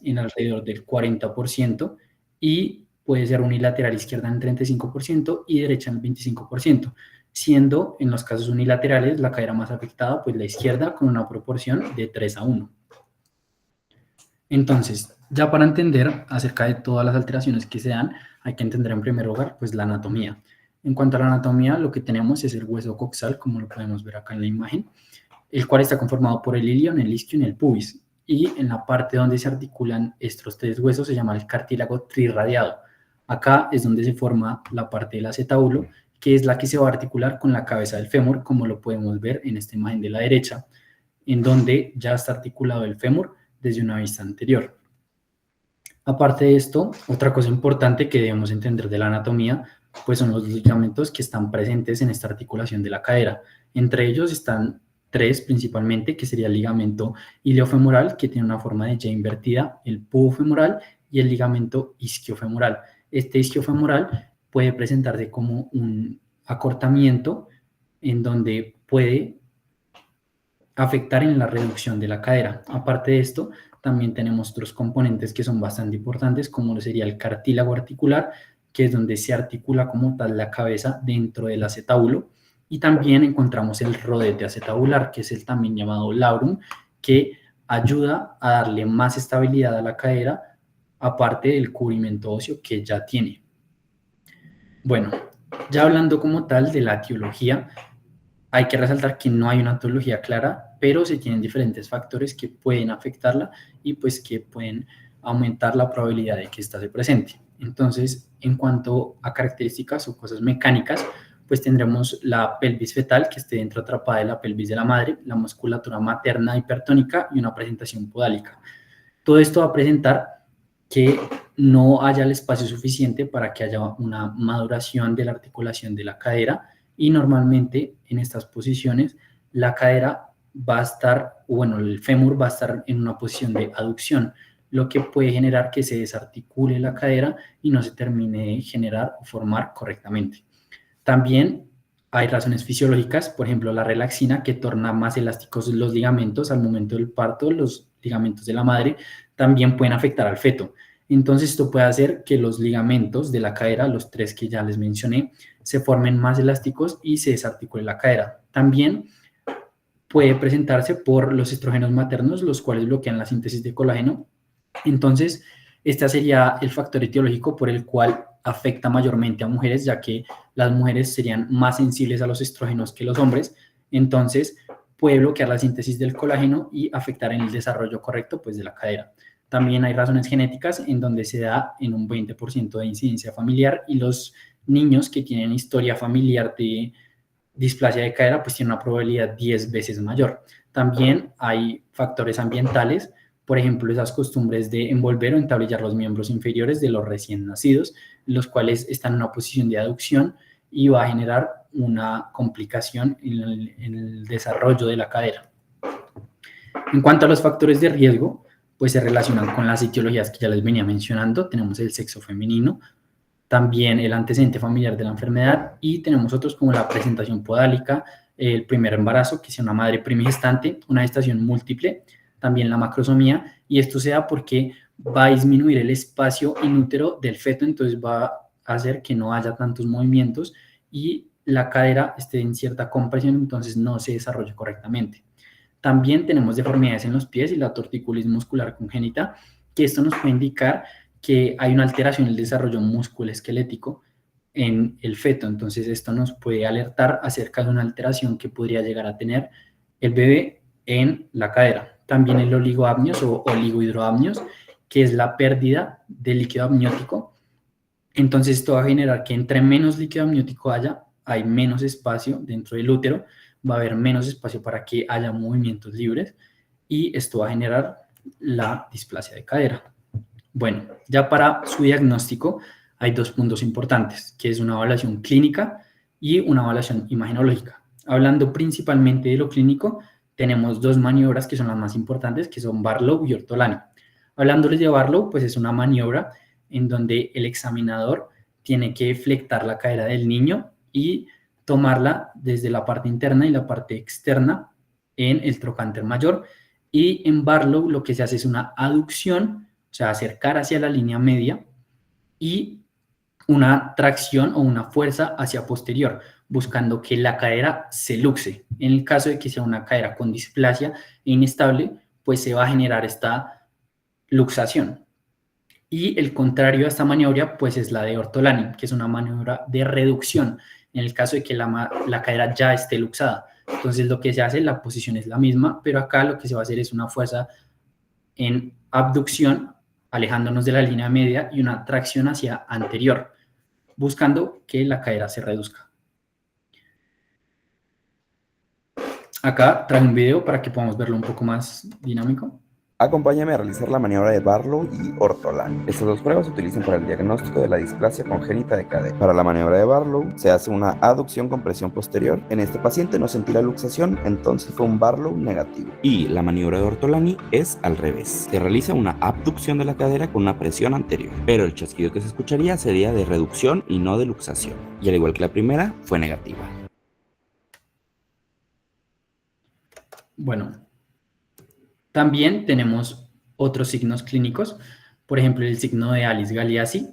en alrededor del 40% y puede ser unilateral izquierda en el 35% y derecha en el 25%, siendo en los casos unilaterales la cadera más afectada, pues la izquierda, con una proporción de 3:1. Entonces, ya para entender acerca de todas las alteraciones que se dan, hay que entender en primer lugar pues la anatomía. En cuanto a la anatomía, lo que tenemos es el hueso coxal, como lo podemos ver acá en la imagen, el cual está conformado por el ilion, el isquio y el pubis. Y en la parte donde se articulan estos tres huesos se llama el cartílago trirradiado. Acá es donde se forma la parte del acetábulo, que es la que se va a articular con la cabeza del fémur, como lo podemos ver en esta imagen de la derecha, en donde ya está articulado el fémur desde una vista anterior. Aparte de esto, otra cosa importante que debemos entender de la anatomía, pues son los ligamentos que están presentes en esta articulación de la cadera. Entre ellos están tres principalmente, que sería el ligamento iliofemoral, que tiene una forma de Y invertida, el pubofemoral y el ligamento isquiofemoral. Este isquiofemoral puede presentarse como un acortamiento en donde puede afectar en la reducción de la cadera. Aparte de esto, también tenemos otros componentes que son bastante importantes, como lo sería el cartílago articular, que es donde se articula como tal la cabeza dentro del acetábulo, y también encontramos el rodete acetabular, que es el también llamado labrum, que ayuda a darle más estabilidad a la cadera, aparte del cubrimiento óseo que ya tiene. Bueno, ya hablando como tal de la etiología, hay que resaltar que no hay una etiología clara, pero se tienen diferentes factores que pueden afectarla y pues que pueden aumentar la probabilidad de que ésta se presente. Entonces, en cuanto a características o cosas mecánicas, pues tendremos la pelvis fetal que esté dentro atrapada de la pelvis de la madre, la musculatura materna hipertónica y una presentación podálica. Todo esto va a presentar que no haya el espacio suficiente para que haya una maduración de la articulación de la cadera, y normalmente en estas posiciones la cadera va a estar, bueno, el fémur va a estar en una posición de aducción, lo que puede generar que se desarticule la cadera y no se termine de generar o formar correctamente. También hay razones fisiológicas, por ejemplo, la relaxina, que torna más elásticos los ligamentos al momento del parto. Los ligamentos de la madre también pueden afectar al feto. Entonces, esto puede hacer que los ligamentos de la cadera, los tres que ya les mencioné, se formen más elásticos y se desarticule la cadera. También puede presentarse por los estrógenos maternos, los cuales bloquean la síntesis de colágeno. Entonces, este sería el factor etiológico por el cual afecta mayormente a mujeres, ya que las mujeres serían más sensibles a los estrógenos que los hombres. Entonces, puede bloquear la síntesis del colágeno y afectar en el desarrollo correcto pues, de la cadera. También hay razones genéticas en donde se da en un 20% de incidencia familiar, y los niños que tienen historia familiar de displasia de cadera pues tienen una probabilidad 10 veces mayor. También hay factores ambientales, por ejemplo, esas costumbres de envolver o entablillar los miembros inferiores de los recién nacidos, los cuales están en una posición de aducción, y va a generar una complicación en el desarrollo de la cadera. En cuanto a los factores de riesgo, pues se relacionan con las etiologías que ya les venía mencionando. Tenemos el sexo femenino, también el antecedente familiar de la enfermedad, y tenemos otros como la presentación podálica, el primer embarazo, que sea una madre primigestante, una gestación múltiple, también la macrosomía, y esto se da porque va a disminuir el espacio inútero del feto, entonces va a hacer que no haya tantos movimientos y la cadera esté en cierta compresión, entonces no se desarrolla correctamente. También tenemos deformidades en los pies y la torticolis muscular congénita, que esto nos puede indicar que hay una alteración en el desarrollo musculoesquelético en el feto. Entonces, esto nos puede alertar acerca de una alteración que podría llegar a tener el bebé en la cadera. También el oligoamnios o oligohidroamnios, que es la pérdida de líquido amniótico. Entonces, esto va a generar que entre menos líquido amniótico haya, hay menos espacio dentro del útero, va a haber menos espacio para que haya movimientos libres, y esto va a generar la displasia de cadera. Bueno, ya para su diagnóstico hay dos puntos importantes, que es una evaluación clínica y una evaluación imagenológica. Hablando principalmente de lo clínico, tenemos dos maniobras que son las más importantes, que son Barlow y Ortolani. Hablándoles de Barlow, pues es una maniobra en donde el examinador tiene que flectar la cadera del niño y tomarla desde la parte interna y la parte externa en el trocánter mayor. Y en Barlow lo que se hace es una aducción, o sea, acercar hacia la línea media, y una tracción o una fuerza hacia posterior, buscando que la cadera se luxe. En el caso de que sea una cadera con displasia e inestable, pues se va a generar esta luxación. Y el contrario a esta maniobra, pues es la de ortolani, que es una maniobra de reducción, en el caso de que la cadera ya esté luxada. Entonces lo que se hace, la posición es la misma, pero acá lo que se va a hacer es una fuerza en abducción, alejándonos de la línea media, y una tracción hacia anterior, buscando que la cadera se reduzca. Acá trae un video para que podamos verlo un poco más dinámico. Acompáñame a realizar la maniobra de Barlow y Ortolani. Estas dos pruebas se utilizan para el diagnóstico de la displasia congénita de cadera. Para la maniobra de Barlow se hace una aducción con presión posterior. En este paciente no sentí la luxación, entonces fue un Barlow negativo. Y la maniobra de Ortolani es al revés. Se realiza una abducción de la cadera con una presión anterior, pero el chasquido que se escucharía sería de reducción y no de luxación. Y al igual que la primera, fue negativa. Bueno, también tenemos otros signos clínicos, por ejemplo, el signo de Alice-Galeazzi,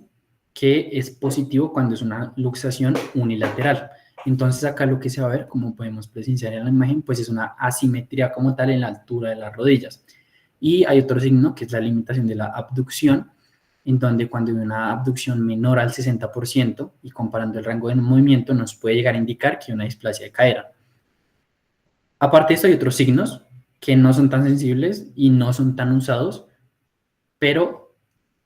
que es positivo cuando es una luxación unilateral. Entonces acá lo que se va a ver, como podemos presenciar en la imagen, pues es una asimetría como tal en la altura de las rodillas. Y hay otro signo que es la limitación de la abducción, en donde cuando hay una abducción menor al 60% y comparando el rango de movimiento nos puede llegar a indicar que hay una displasia de cadera. Aparte de esto hay otros signos que no son tan sensibles y no son tan usados, pero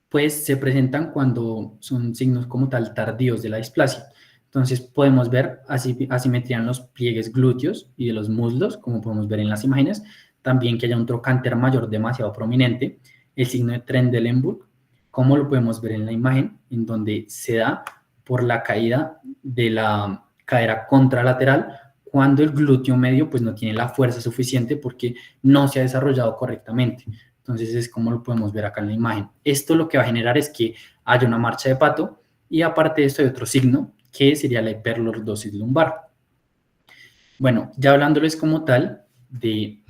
pues se presentan cuando son signos como tal tardíos de la displasia. Entonces podemos ver asimetría en los pliegues glúteos y de los muslos, como podemos ver en las imágenes, también que haya un trocánter mayor demasiado prominente, el signo de Trendelenburg, como lo podemos ver en la imagen, en donde se da por la caída de la cadera contralateral cuando el glúteo medio pues no tiene la fuerza suficiente porque no se ha desarrollado correctamente. Entonces es como lo podemos ver acá en la imagen. Esto lo que va a generar es que haya una marcha de pato, y aparte de esto hay otro signo que sería la hiperlordosis lumbar. Bueno, ya hablándoles como tal de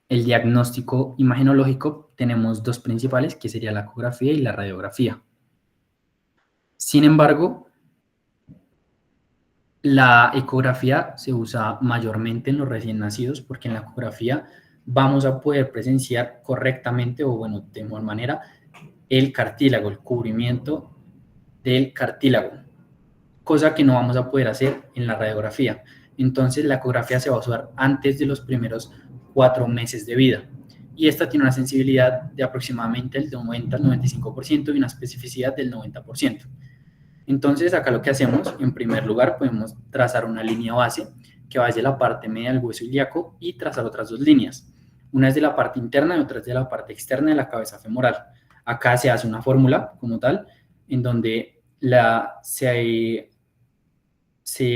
el diagnóstico imagenológico, tenemos dos principales, que sería la ecografía y la radiografía. Sin embargo, la ecografía se usa mayormente en los recién nacidos porque en la ecografía vamos a poder presenciar correctamente, o bueno, de mejor manera, el cartílago, el cubrimiento del cartílago, cosa que no vamos a poder hacer en la radiografía. Entonces la ecografía se va a usar antes de los primeros 4 meses de vida, y esta tiene una sensibilidad de aproximadamente el 90 al 95% y una especificidad del 90%. Entonces acá lo que hacemos, en primer lugar, podemos trazar una línea base que va desde la parte media del hueso ilíaco y trazar otras dos líneas. Una es de la parte interna y otra es de la parte externa de la cabeza femoral. Acá se hace una fórmula como tal, en donde se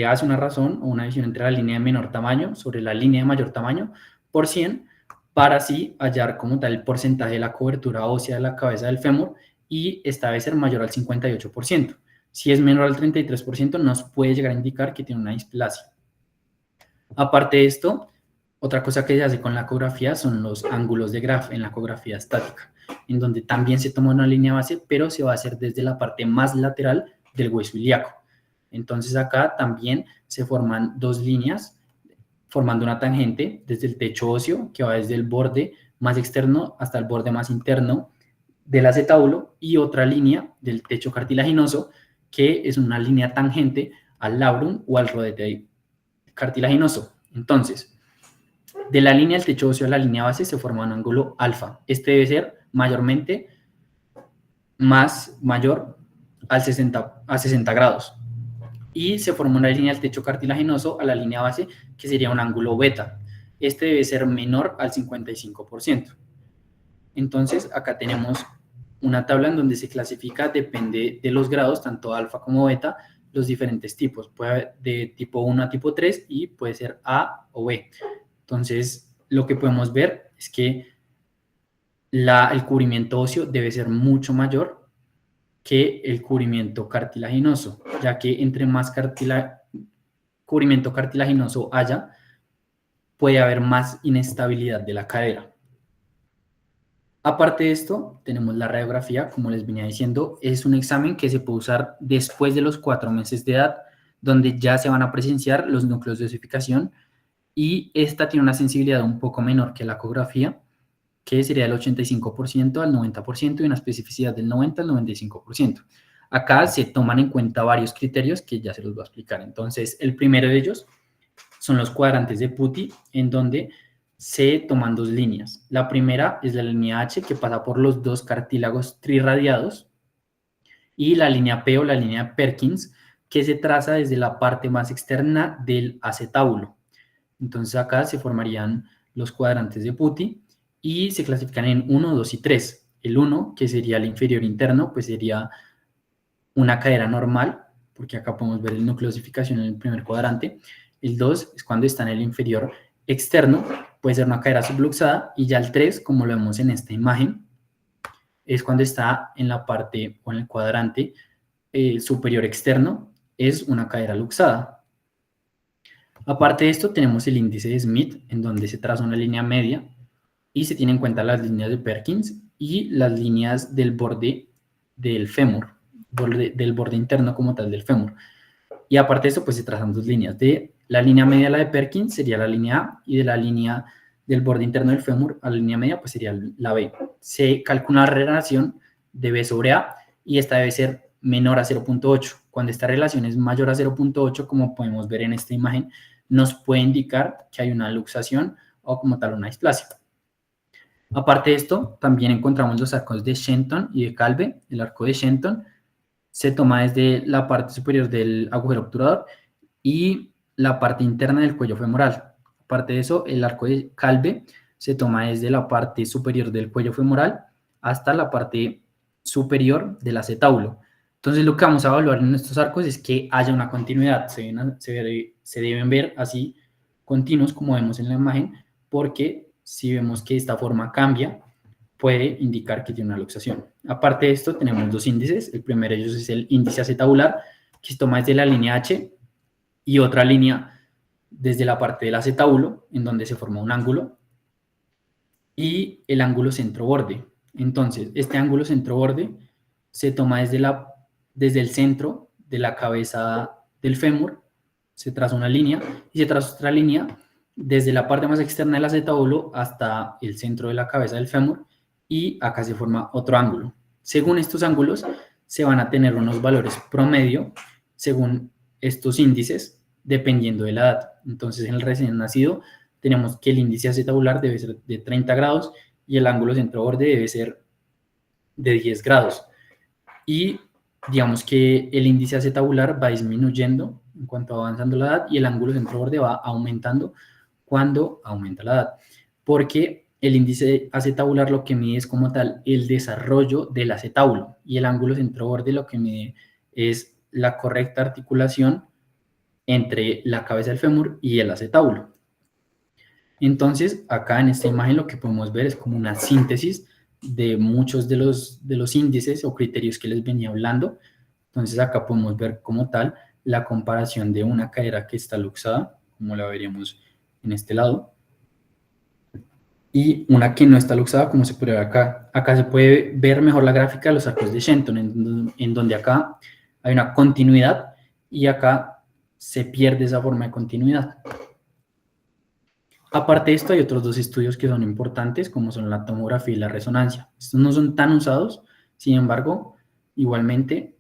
hace una razón o una división entre la línea de menor tamaño sobre la línea de mayor tamaño por 100, para así hallar como tal el porcentaje de la cobertura ósea de la cabeza del fémur, y esta debe ser mayor al 58%. Si es menor al 33%, nos puede llegar a indicar que tiene una displasia. Aparte de esto, otra cosa que se hace con la ecografía son los ángulos de Graf en la ecografía estática, en donde también se toma una línea base, pero se va a hacer desde la parte más lateral del hueso ilíaco. Entonces acá también se forman dos líneas, formando una tangente desde el techo óseo, que va desde el borde más externo hasta el borde más interno del acetábulo, y otra línea del techo cartilaginoso, que es una línea tangente al labrum o al rodete cartilaginoso. Entonces, de la línea del techo óseo a la línea base se forma un ángulo alfa. Este debe ser mayormente mayor a 60 grados. Y se forma una línea del techo cartilaginoso a la línea base, que sería un ángulo beta. Este debe ser menor al 55%. Entonces, acá tenemos una tabla en donde se clasifica, depende de los grados, tanto alfa como beta, los diferentes tipos. Puede haber de tipo 1 a tipo 3 y puede ser A o B. Entonces, lo que podemos ver es que el cubrimiento óseo debe ser mucho mayor que el cubrimiento cartilaginoso, ya que entre más cubrimiento cartilaginoso haya, puede haber más inestabilidad de la cadera. Aparte de esto, tenemos la radiografía, como les venía diciendo, es un examen que se puede usar después de los 4 meses de edad, donde ya se van a presenciar los núcleos de osificación y esta tiene una sensibilidad un poco menor que la ecografía, que sería del 85% al 90% y una especificidad del 90 al 95%. Acá se toman en cuenta varios criterios que ya se los voy a explicar. Entonces, el primero de ellos son los cuadrantes de Putty, en donde se toman dos líneas. La primera es la línea H, que pasa por los dos cartílagos trirradiados, y la línea P o la línea Perkins, que se traza desde la parte más externa del acetábulo. Entonces acá se formarían los cuadrantes de Putty y se clasifican en 1, 2 y 3. El 1, que sería el inferior interno, pues sería una cadera normal, porque acá podemos ver el núcleo de osificación en el primer cuadrante. El 2 es cuando está en el inferior externo, puede ser una cadera subluxada, y ya el 3, como lo vemos en esta imagen, es cuando está en la parte o en el cuadrante superior externo, es una cadera luxada. Aparte de esto, tenemos el índice de Smith, en donde se traza una línea media y se tienen en cuenta las líneas de Perkins y las líneas del borde del fémur, del borde interno como tal del fémur. Y aparte de eso, pues se trazan dos líneas. De la línea media, la de Perkins, sería la línea A, y de la línea del borde interno del fémur a la línea media, pues sería la B. Se calcula una relación de B sobre A, y esta debe ser menor a 0.8. Cuando esta relación es mayor a 0.8, como podemos ver en esta imagen, nos puede indicar que hay una luxación o como tal una displasia. Aparte de esto, también encontramos los arcos de Shenton y de Calve. El arco de Shenton se toma desde la parte superior del agujero obturador y la parte interna del cuello femoral. Aparte de eso, el arco de Calve se toma desde la parte superior del cuello femoral hasta la parte superior del acetábulo. Entonces, lo que vamos a evaluar en estos arcos es que haya una continuidad. Se deben ver así continuos, como vemos en la imagen, porque si vemos que esta forma cambia, puede indicar que tiene una luxación. Aparte de esto, tenemos dos índices. El primero de ellos es el índice acetabular, que se toma desde la línea H, y otra línea desde la parte del acetábulo, en donde se forma un ángulo, y el ángulo centro-borde. Entonces, este ángulo centro-borde se toma desde el centro de la cabeza del fémur, se traza una línea, y se traza otra línea desde la parte más externa del acetábulo hasta el centro de la cabeza del fémur, y acá se forma otro ángulo. Según estos ángulos, se van a tener unos valores promedio según estos índices, dependiendo de la edad. Entonces, en el recién nacido, tenemos que el índice acetabular debe ser de 30 grados y el ángulo centro-borde debe ser de 10 grados. Y digamos que el índice acetabular va disminuyendo en cuanto va avanzando la edad, y el ángulo centro-borde va aumentando cuando aumenta la edad, porque el índice acetabular lo que mide es como tal el desarrollo del acetábulo, y el ángulo centro-borde lo que mide es la correcta articulación entre la cabeza del fémur y el acetábulo. Entonces, acá en esta imagen lo que podemos ver es como una síntesis de muchos de los índices o criterios que les venía hablando. Entonces, acá podemos ver como tal la comparación de una cadera que está luxada, como la veríamos en este lado, y una que no está luxada, como se puede ver acá. Acá se puede ver mejor la gráfica de los arcos de Shenton, en donde acá hay una continuidad y acá se pierde esa forma de continuidad. Aparte de esto, hay otros dos estudios que son importantes, como son la tomografía y la resonancia. Estos no son tan usados, sin embargo, igualmente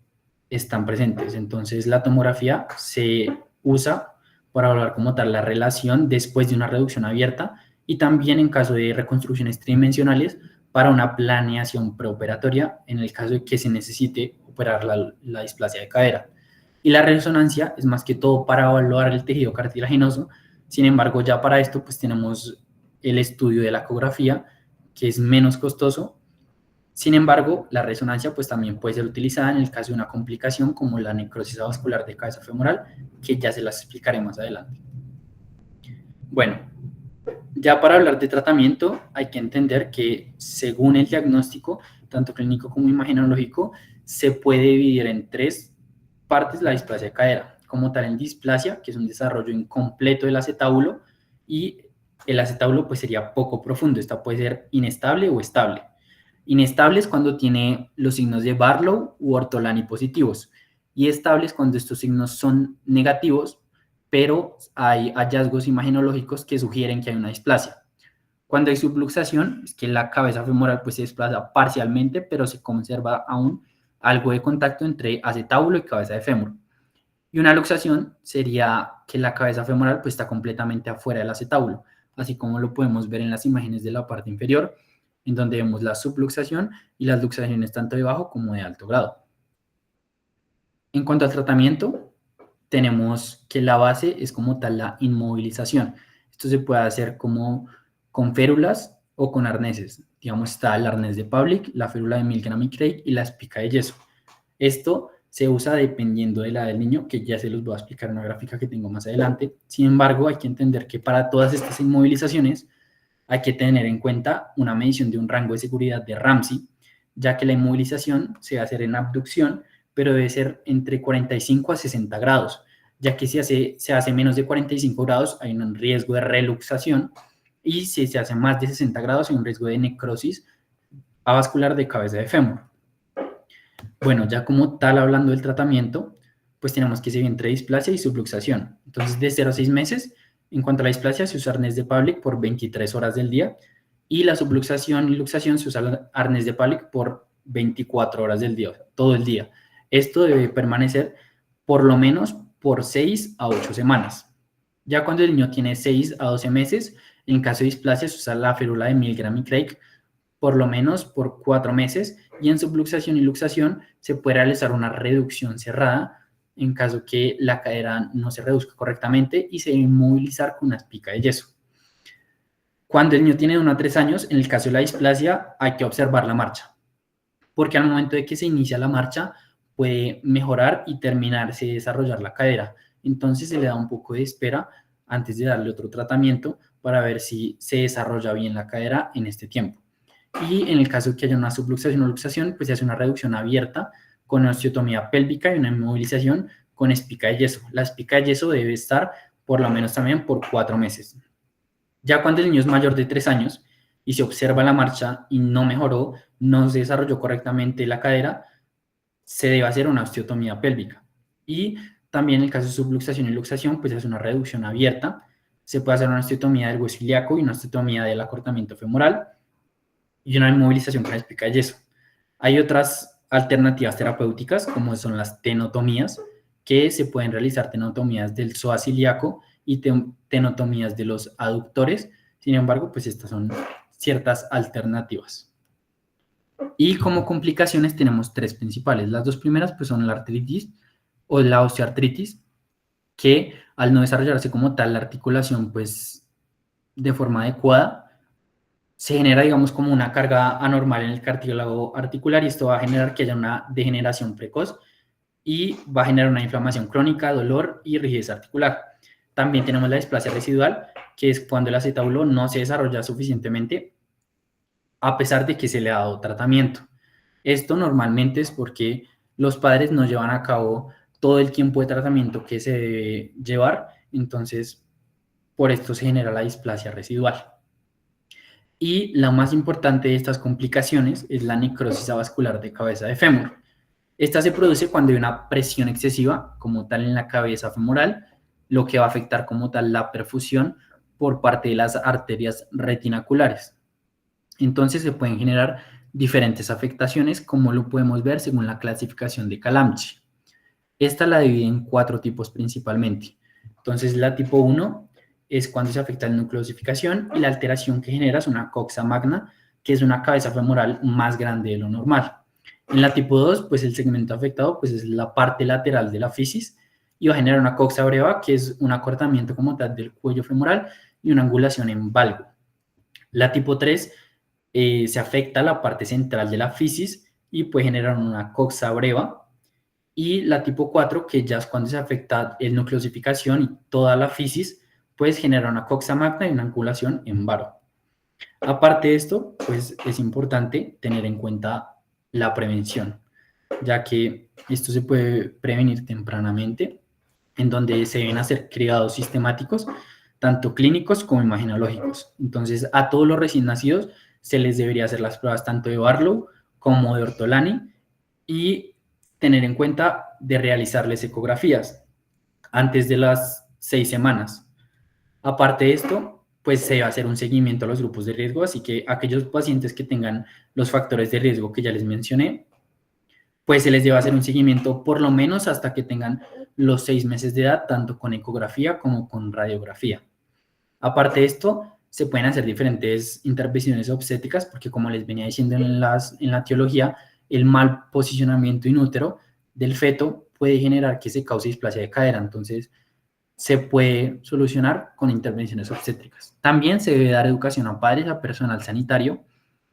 están presentes. Entonces, la tomografía se usa para evaluar como tal la relación después de una reducción abierta, y también en caso de reconstrucciones tridimensionales para una planeación preoperatoria en el caso de que se necesite operar la displasia de cadera. Y la resonancia es más que todo para evaluar el tejido cartilaginoso. Sin embargo, ya para esto pues tenemos el estudio de la ecografía, que es menos costoso. Sin embargo, la resonancia pues también puede ser utilizada en el caso de una complicación como la necrosis vascular de cabeza femoral, que ya se las explicaré más adelante. Bueno, ya para hablar de tratamiento hay que entender que según el diagnóstico, tanto clínico como imagenológico, se puede dividir en tres partes la displasia de cadera. Como tal, en displasia, que es un desarrollo incompleto del acetábulo, y el acetábulo pues sería poco profundo. Esta puede ser inestable o estable. Inestables cuando tiene los signos de Barlow u Ortolani positivos, y estables cuando estos signos son negativos, pero hay hallazgos imagenológicos que sugieren que hay una displasia. Cuando hay subluxación, es que la cabeza femoral pues se desplaza parcialmente, pero se conserva aún algo de contacto entre acetábulo y cabeza de fémur. Y una luxación sería que la cabeza femoral pues está completamente afuera del acetábulo, así como lo podemos ver en las imágenes de la parte inferior, en donde vemos la subluxación y las luxaciones tanto de bajo como de alto grado. En cuanto al tratamiento, tenemos que la base es como tal la inmovilización. Esto se puede hacer como con férulas o con arneses. Digamos, está el arnés de Pavlik, la férula de Milgram y Craig y la espica de yeso. Esto se usa dependiendo de la edad del niño, que ya se los voy a explicar en una gráfica que tengo más adelante. Sin embargo, hay que entender que para todas estas inmovilizaciones hay que tener en cuenta una medición de un rango de seguridad de Ramsey, ya que la inmovilización se va a hacer en abducción, pero debe ser entre 45 a 60 grados, ya que si se hace menos de 45 grados hay un riesgo de reluxación, y si se hace más de 60 grados hay un riesgo de necrosis avascular de cabeza de fémur. Bueno, ya como tal, hablando del tratamiento, pues tenemos que seguir entre displasia y subluxación. Entonces, de 0 a 6 meses, en cuanto a la displasia, se usa arnés de Pavlik por 23 horas del día, y la subluxación y luxación se usa arnés de Pavlik por 24 horas del día, o sea, todo el día. Esto debe permanecer por lo menos por 6 a 8 semanas. Ya cuando el niño tiene 6 a 12 meses, en caso de displasia, se usa la férula de Milgram y Craig por lo menos por 4 meses, y en subluxación y luxación se puede realizar una reducción cerrada en caso que la cadera no se reduzca correctamente y se debe inmovilizar con una espica de yeso. Cuando el niño tiene de 1 a 3 años, en el caso de la displasia, hay que observar la marcha, porque al momento de que se inicia la marcha puede mejorar y terminarse de desarrollar la cadera. Entonces se le da un poco de espera antes de darle otro tratamiento para ver si se desarrolla bien la cadera en este tiempo. Y en el caso de que haya una subluxación o luxación, pues se hace una reducción abierta con osteotomía pélvica y una inmovilización con espica de yeso. La espica de yeso debe estar por lo menos también por 4 meses. Ya cuando el niño es mayor de 3 años y se observa la marcha y no mejoró, no se desarrolló correctamente la cadera, se debe hacer una osteotomía pélvica. Y también en el caso de subluxación y luxación, pues es una reducción abierta. Se puede hacer una osteotomía del hueso ilíaco y una osteotomía del acortamiento femoral y una inmovilización con espica de yeso. Hay otras alternativas terapéuticas, como son las tenotomías, que se pueden realizar tenotomías del psoas ilíaco y tenotomías de los aductores. Sin embargo, pues estas son ciertas alternativas. Y como complicaciones tenemos 3 principales. Las 2 primeras pues son la artritis o la osteoartritis, que al no desarrollarse como tal la articulación pues de forma adecuada, se genera, digamos, como una carga anormal en el cartílago articular, y esto va a generar que haya una degeneración precoz y va a generar una inflamación crónica, dolor y rigidez articular. También tenemos la displasia residual, que es cuando el acetábulo no se desarrolla suficientemente a pesar de que se le ha dado tratamiento. Esto normalmente es porque los padres no llevan a cabo todo el tiempo de tratamiento que se debe llevar, entonces por esto se genera la displasia residual. Y la más importante de estas complicaciones es la necrosis avascular de cabeza de fémur. Esta se produce cuando hay una presión excesiva como tal en la cabeza femoral, lo que va a afectar como tal la perfusión por parte de las arterias retinaculares. Entonces se pueden generar diferentes afectaciones, como lo podemos ver según la clasificación de Calamchi. Esta la divide en 4 tipos principalmente. Entonces la tipo 1 es cuando se afecta el núcleo de osificación, y la alteración que genera es una coxa magna, que es una cabeza femoral más grande de lo normal. En la tipo 2, pues el segmento afectado pues es la parte lateral de la fisis, y va a generar una coxa breva, que es un acortamiento como tal del cuello femoral y una angulación en valgo. La tipo 3 se afecta la parte central de la fisis y puede generar una coxa breva. Y la tipo 4, que ya es cuando se afecta el núcleo de osificación y toda la fisis, pues genera una coxa magna y una angulación en varo. Aparte de esto, pues es importante tener en cuenta la prevención, ya que esto se puede prevenir tempranamente, en donde se deben hacer cribados sistemáticos, tanto clínicos como imagenológicos. Entonces, a todos los recién nacidos se les debería hacer las pruebas tanto de Barlow como de Ortolani y tener en cuenta de realizarles ecografías antes de las 6 semanas. Aparte de esto, pues se va a hacer un seguimiento a los grupos de riesgo, así que aquellos pacientes que tengan los factores de riesgo que ya les mencioné, pues se les debe hacer un seguimiento por lo menos hasta que tengan los 6 meses de edad, tanto con ecografía como con radiografía. Aparte de esto, se pueden hacer diferentes intervenciones obstétricas, porque como les venía diciendo en la teología, el mal posicionamiento inútero del feto puede generar que se cause displasia de cadera, entonces se puede solucionar con intervenciones obstétricas. También se debe dar educación a padres, a personal sanitario,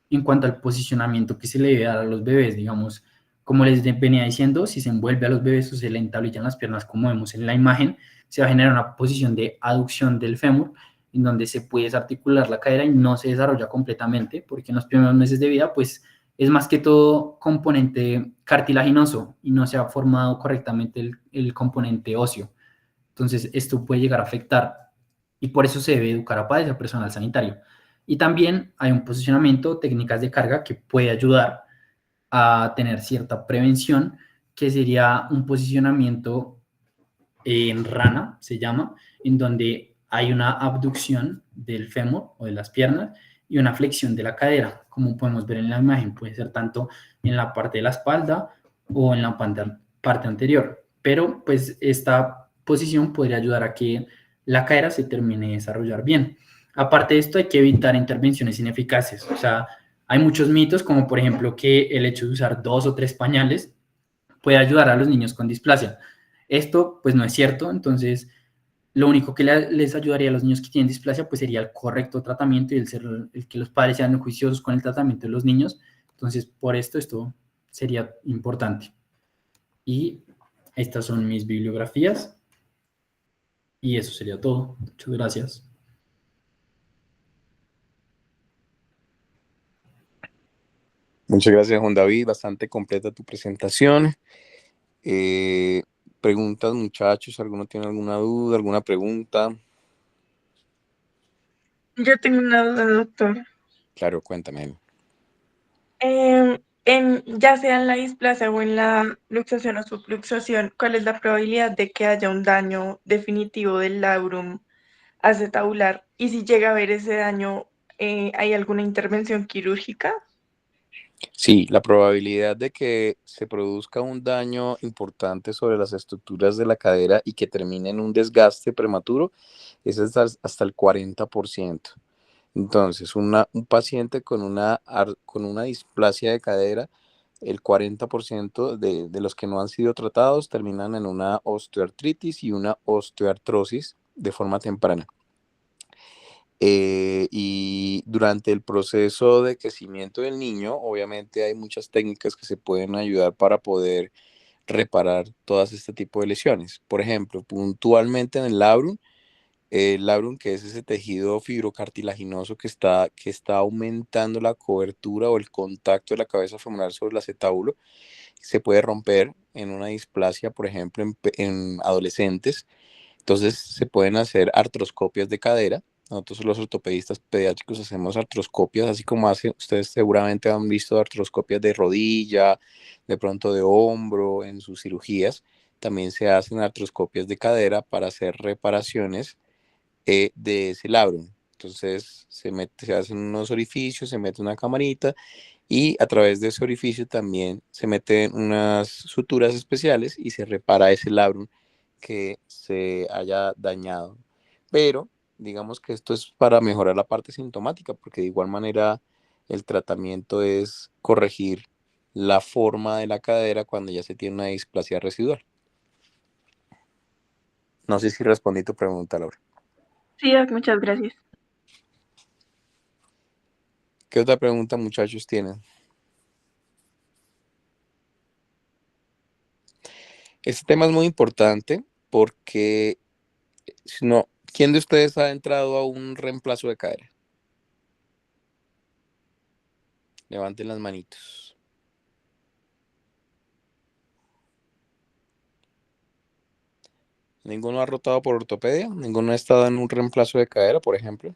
en cuanto al posicionamiento que se le debe dar a los bebés, digamos, como les venía diciendo, si se envuelve a los bebés o se le entablillan las piernas, como vemos en la imagen, se va a generar una posición de aducción del fémur, en donde se puede desarticular la cadera y no se desarrolla completamente, porque en los primeros meses de vida, pues, es más que todo componente cartilaginoso y no se ha formado correctamente el componente óseo. Entonces, esto puede llegar a afectar y por eso se debe educar a padres y a personal sanitario. Y también hay un posicionamiento, técnicas de carga que puede ayudar a tener cierta prevención, que sería un posicionamiento en rana, se llama, en donde hay una abducción del fémur o de las piernas y una flexión de la cadera, como podemos ver en la imagen, puede ser tanto en la parte de la espalda o en la parte anterior, pero pues esta posición podría ayudar a que la cadera se termine de desarrollar bien. Aparte de esto, hay que evitar intervenciones ineficaces, o sea, hay muchos mitos, como por ejemplo que el hecho de usar 2 o 3 pañales puede ayudar a los niños con displasia. Esto pues no es cierto, entonces lo único que les ayudaría a los niños que tienen displasia pues sería el correcto tratamiento y el que los padres sean juiciosos con el tratamiento de los niños. Entonces, por esto sería importante. Y estas son mis bibliografías y eso sería todo. Muchas gracias. Muchas gracias, Juan David. Bastante completa tu presentación. Eh, Preguntas, muchachos. ¿Alguno tiene alguna duda, alguna pregunta? Yo tengo una duda, doctor. Claro, cuéntame. Ya sea en la displasia o en la luxación o subluxación, ¿cuál es la probabilidad de que haya un daño definitivo del labrum acetabular? Y si llega a haber ese daño, ¿hay alguna intervención quirúrgica? Sí, la probabilidad de que se produzca un daño importante sobre las estructuras de la cadera y que termine en un desgaste prematuro es hasta el 40%. Entonces, un paciente con una displasia de cadera, el 40% de los que no han sido tratados terminan en una osteoartritis y una osteoartrosis de forma temprana. Y durante el proceso de crecimiento del niño, obviamente hay muchas técnicas que se pueden ayudar para poder reparar todas este tipo de lesiones. Por ejemplo, puntualmente en el labrum, que es ese tejido fibrocartilaginoso que está aumentando la cobertura o el contacto de la cabeza femoral sobre el acetábulo, se puede romper en una displasia, por ejemplo, en adolescentes. Entonces se pueden hacer artroscopias de cadera. Nosotros los ortopedistas pediátricos hacemos artroscopias, así como ustedes seguramente han visto artroscopias de rodilla, de pronto de hombro en sus cirugías. También se hacen artroscopias de cadera para hacer reparaciones de ese labrum. Entonces se hacen unos orificios, se mete una camarita y a través de ese orificio también se meten unas suturas especiales y se repara ese labrum que se haya dañado. Pero digamos que esto es para mejorar la parte sintomática, porque de igual manera el tratamiento es corregir la forma de la cadera cuando ya se tiene una displasia residual. No sé si respondí tu pregunta, Laura. Sí, Doc, muchas gracias. ¿Qué otra pregunta, muchachos, tienen? Este tema es muy importante porque, si no, ¿quién de ustedes ha entrado a un reemplazo de cadera? Levanten las manitos. ¿Ninguno ha rotado por ortopedia? ¿Ninguno ha estado en un reemplazo de cadera, por ejemplo?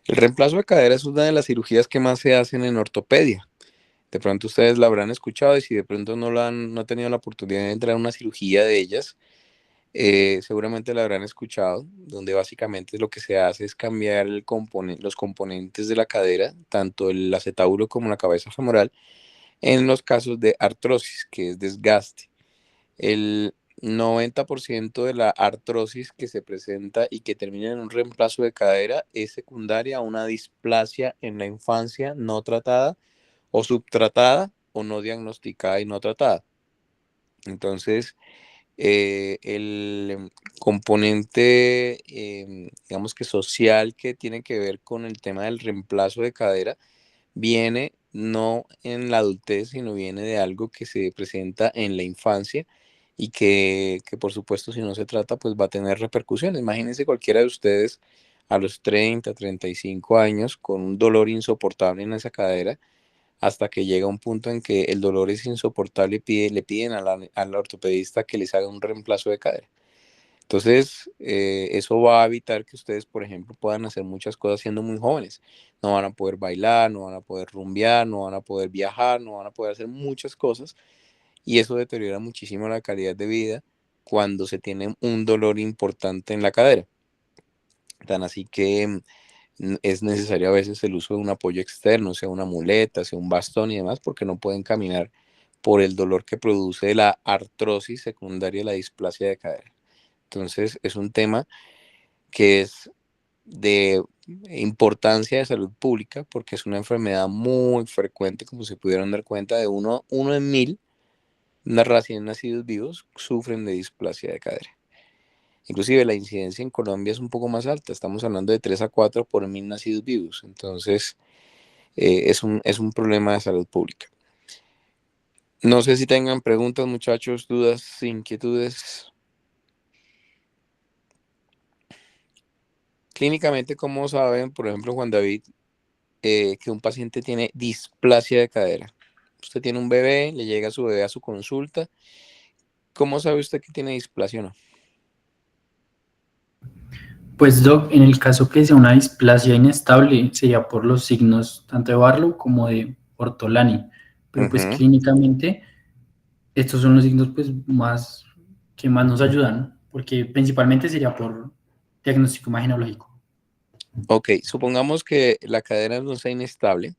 El reemplazo de cadera es una de las cirugías que más se hacen en ortopedia. De pronto ustedes la habrán escuchado y si de pronto no han tenido la oportunidad de entrar a una cirugía de ellas, seguramente la habrán escuchado, donde básicamente lo que se hace es cambiar los componentes de la cadera, tanto el acetábulo como la cabeza femoral, en los casos de artrosis, que es desgaste. El 90% de la artrosis que se presenta y que termina en un reemplazo de cadera es secundaria a una displasia en la infancia no tratada o subtratada o no diagnosticada y no tratada. Entonces, el componente, digamos que social, que tiene que ver con el tema del reemplazo de cadera, viene no en la adultez, sino viene de algo que se presenta en la infancia y que por supuesto si no se trata, pues va a tener repercusiones. Imagínense cualquiera de ustedes a los 30, 35 años con un dolor insoportable en esa cadera, hasta que llega un punto en que el dolor es insoportable y le piden al ortopedista que les haga un reemplazo de cadera. Entonces, eso va a evitar que ustedes, por ejemplo, puedan hacer muchas cosas siendo muy jóvenes. No van a poder bailar, no van a poder rumbear, no van a poder viajar, no van a poder hacer muchas cosas y eso deteriora muchísimo la calidad de vida cuando se tiene un dolor importante en la cadera. Tan así que es necesario a veces el uso de un apoyo externo, sea una muleta, sea un bastón y demás, porque no pueden caminar por el dolor que produce la artrosis secundaria de la displasia de cadera. Entonces, es un tema que es de importancia de salud pública porque es una enfermedad muy frecuente, como se pudieron dar cuenta, de uno en 1000 recién nacidos vivos sufren de displasia de cadera. Inclusive la incidencia en Colombia es un poco más alta, estamos hablando de 3 a 4 por 1000 nacidos vivos, entonces es un problema de salud pública. No sé si tengan preguntas, muchachos, dudas, inquietudes. Clínicamente, ¿cómo saben, por ejemplo, Juan David, que un paciente tiene displasia de cadera? Usted tiene un bebé, le llega su bebé a su consulta. ¿Cómo sabe usted que tiene displasia o no? Pues Doc, en el caso que sea una displasia inestable, sería por los signos tanto de Barlow como de Ortolani, pero pues Ujú. clínicamente estos son los signos pues más que más nos ayudan, porque principalmente sería por diagnóstico imagenológico. Ok, supongamos que la cadera no sea inestable,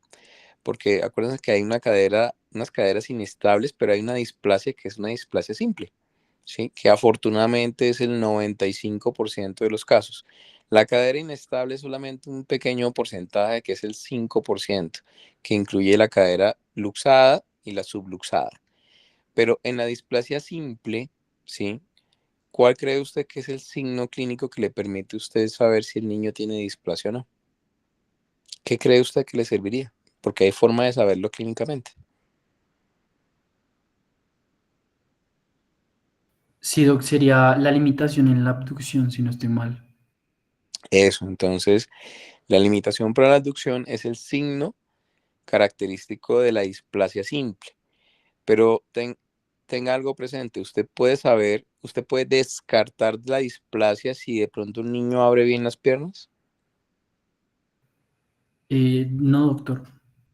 porque acuérdense que hay unas caderas inestables, pero hay una displasia que es una displasia simple, ¿sí? Que afortunadamente es el 95% de los casos. La cadera inestable es solamente un pequeño porcentaje, que es el 5%, que incluye la cadera luxada y la subluxada. Pero en la displasia simple, ¿sí? ¿Cuál cree usted que es el signo clínico que le permite a usted saber si el niño tiene displasia o no? ¿Qué cree usted que le serviría? Porque hay forma de saberlo clínicamente. Sí, Doc, sería la limitación en la abducción, si no estoy mal. Eso, entonces, la limitación para la abducción es el signo característico de la displasia simple. Pero tenga algo presente, usted puede descartar la displasia si de pronto un niño abre bien las piernas. No, doctor,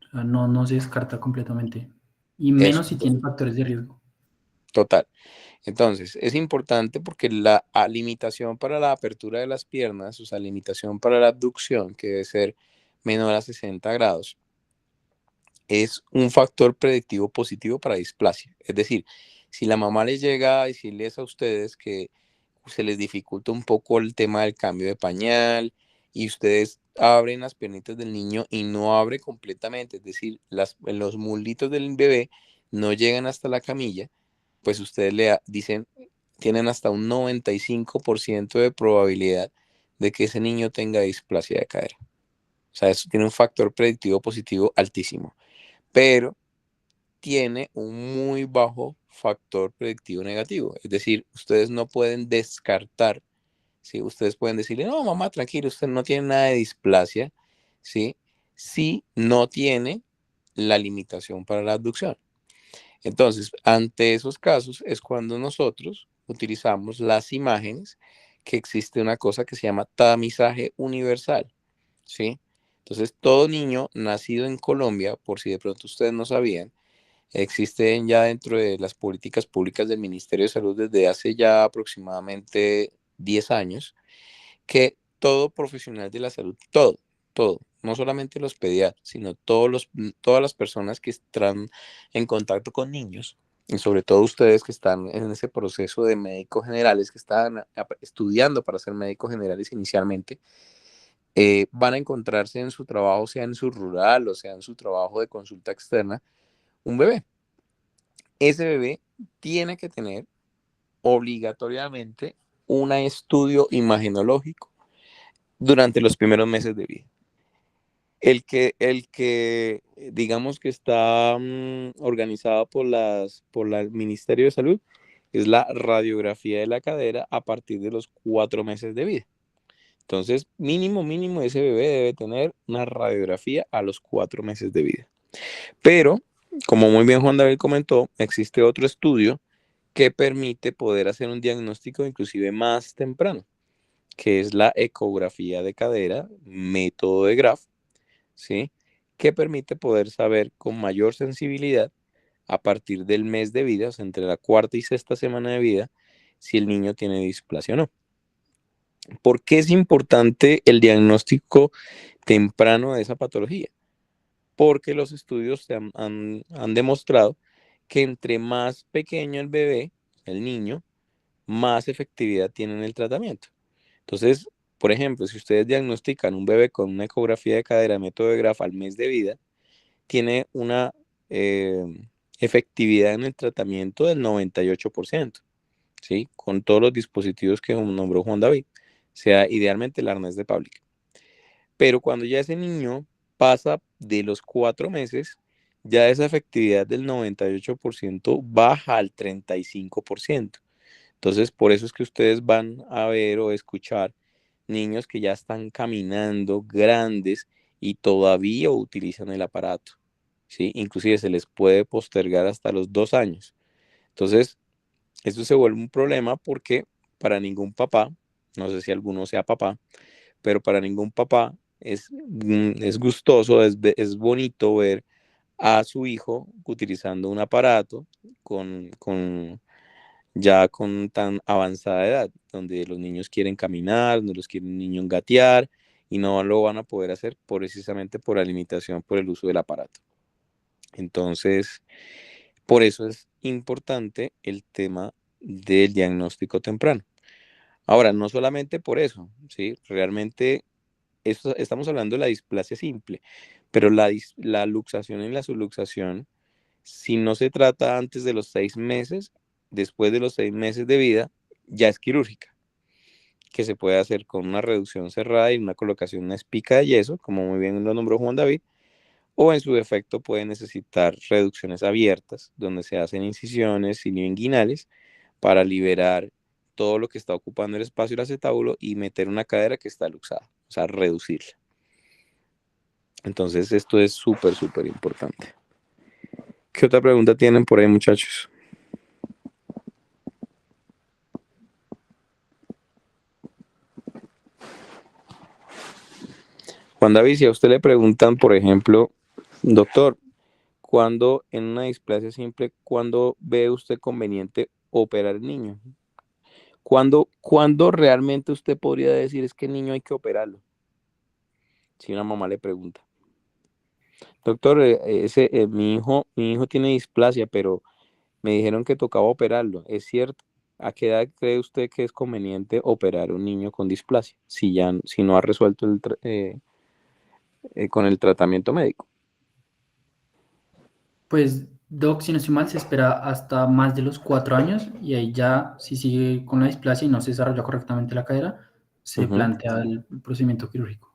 o sea, no, no se descarta completamente, y Eso, menos si tiene factores de riesgo. total. Entonces, es importante porque la limitación para la apertura de las piernas, o sea, limitación para la abducción, que debe ser menor a 60 grados, es un factor predictivo positivo para displasia. Es decir, si la mamá les llega a decirles a ustedes que se les dificulta un poco el tema del cambio de pañal y ustedes abren las piernitas del niño y no abre completamente, es decir, los muslitos del bebé no llegan hasta la camilla, pues ustedes dicen, tienen hasta un 95% de probabilidad de que ese niño tenga displasia de cadera. O sea, eso tiene un factor predictivo positivo altísimo, pero tiene un muy bajo factor predictivo negativo. Es decir, ustedes no pueden descartar, ¿sí? Ustedes pueden decirle, no, mamá, tranquilo, usted no tiene nada de displasia, ¿sí? Si no tiene la limitación para la abducción. Entonces, ante esos casos es cuando nosotros utilizamos las imágenes, que existe una cosa que se llama tamizaje universal, ¿sí? Entonces, todo niño nacido en Colombia, por si de pronto ustedes no sabían, existen ya dentro de las políticas públicas del Ministerio de Salud desde hace ya aproximadamente 10 años, que todo profesional de la salud, todo, no solamente los pediatras, sino todas las personas que están en contacto con niños, y sobre todo ustedes que están en ese proceso de médicos generales, que están estudiando para ser médicos generales inicialmente, van a encontrarse en su trabajo, sea en su rural o sea en su trabajo de consulta externa, un bebé. Ese bebé tiene que tener obligatoriamente un estudio imagenológico durante los primeros meses de vida. El que digamos que está organizado por el Ministerio de Salud es la radiografía de la cadera a partir de los 4 meses de vida. Entonces, mínimo, ese bebé debe tener una radiografía a los 4 meses de vida. Pero, como muy bien Juan David comentó, existe otro estudio que permite poder hacer un diagnóstico inclusive más temprano, que es la ecografía de cadera, método de Graf, ¿sí? Que permite poder saber con mayor sensibilidad a partir del mes de vida, o sea, entre la cuarta y sexta semana de vida, si el niño tiene displasia o no. ¿Por qué es importante el diagnóstico temprano de esa patología? Porque los estudios han demostrado que entre más pequeño el bebé, el niño, más efectividad tiene en el tratamiento. Entonces, por ejemplo, si ustedes diagnostican un bebé con una ecografía de cadera, método de Graf al mes de vida, tiene una eh, efectividad en el tratamiento del 98%, ¿sí? Con todos los dispositivos que nombró Juan David, sea idealmente el arnés de Pavlik. Pero cuando ya ese niño pasa de los 4 meses, ya esa efectividad del 98% baja al 35%. Entonces, por eso es que ustedes van a ver o escuchar niños que ya están caminando grandes y todavía utilizan el aparato, ¿sí? Inclusive se les puede postergar hasta los 2 años. Entonces, esto se vuelve un problema porque para ningún papá, no sé si alguno sea papá, pero para ningún papá es gustoso, es bonito ver a su hijo utilizando un aparato ya con tan avanzada edad, donde los niños quieren caminar, donde los quieren niños gatear y no lo van a poder hacer precisamente por la limitación por el uso del aparato. Entonces, por eso es importante el tema del diagnóstico temprano. Ahora, no solamente por eso, ¿sí? Realmente estamos hablando de la displasia simple, pero la luxación y la subluxación, si no se trata antes de los 6 meses, después de los 6 meses de vida, ya es quirúrgica, que se puede hacer con una reducción cerrada y una colocación de una espica de yeso, como muy bien lo nombró Juan David, o en su defecto puede necesitar reducciones abiertas, donde se hacen incisiones inguinales para liberar todo lo que está ocupando el espacio del acetábulo y meter una cadera que está luxada, o sea, reducirla. Entonces, esto es súper importante. ¿Qué otra pregunta tienen por ahí, muchachos? Juan David, si a usted le preguntan, por ejemplo, doctor, ¿cuándo en una displasia simple, cuándo ve usted conveniente operar al niño? ¿Cuándo realmente usted podría decir es que el niño hay que operarlo? Si una mamá le pregunta. Doctor, mi hijo tiene displasia, pero me dijeron que tocaba operarlo. ¿Es cierto? ¿A qué edad cree usted que es conveniente operar a un niño con displasia? Si no ha resuelto con el tratamiento médico. Pues, Doc, si no estoy mal, se espera hasta más de los 4 años y ahí ya, si sigue con la displasia y no se desarrolla correctamente la cadera, se Ujú. plantea el procedimiento quirúrgico.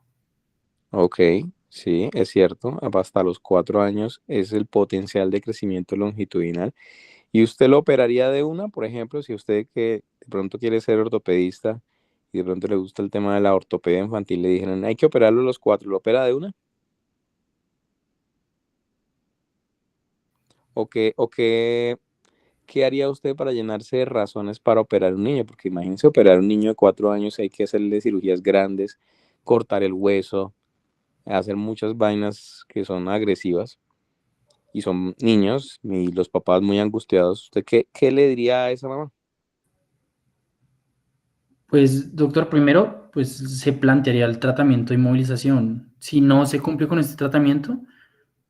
Ok, sí, es cierto. Hasta los 4 años es el potencial de crecimiento longitudinal. ¿Y usted lo operaría de una, por ejemplo, si usted que de pronto quiere ser ortopedista y de pronto le gusta el tema de la ortopedia infantil, le dijeron, hay que operarlo a los 4, ¿lo opera de una? ¿Qué haría usted para llenarse de razones para operar a un niño? Porque imagínese operar a un niño de 4 años, hay que hacerle cirugías grandes, cortar el hueso. hacer muchas vainas que son agresivas y son niños y los papás muy angustiados, ¿usted qué le diría a esa mamá? Pues, doctor, primero, pues se plantearía el tratamiento de inmovilización. Si no se cumple con este tratamiento,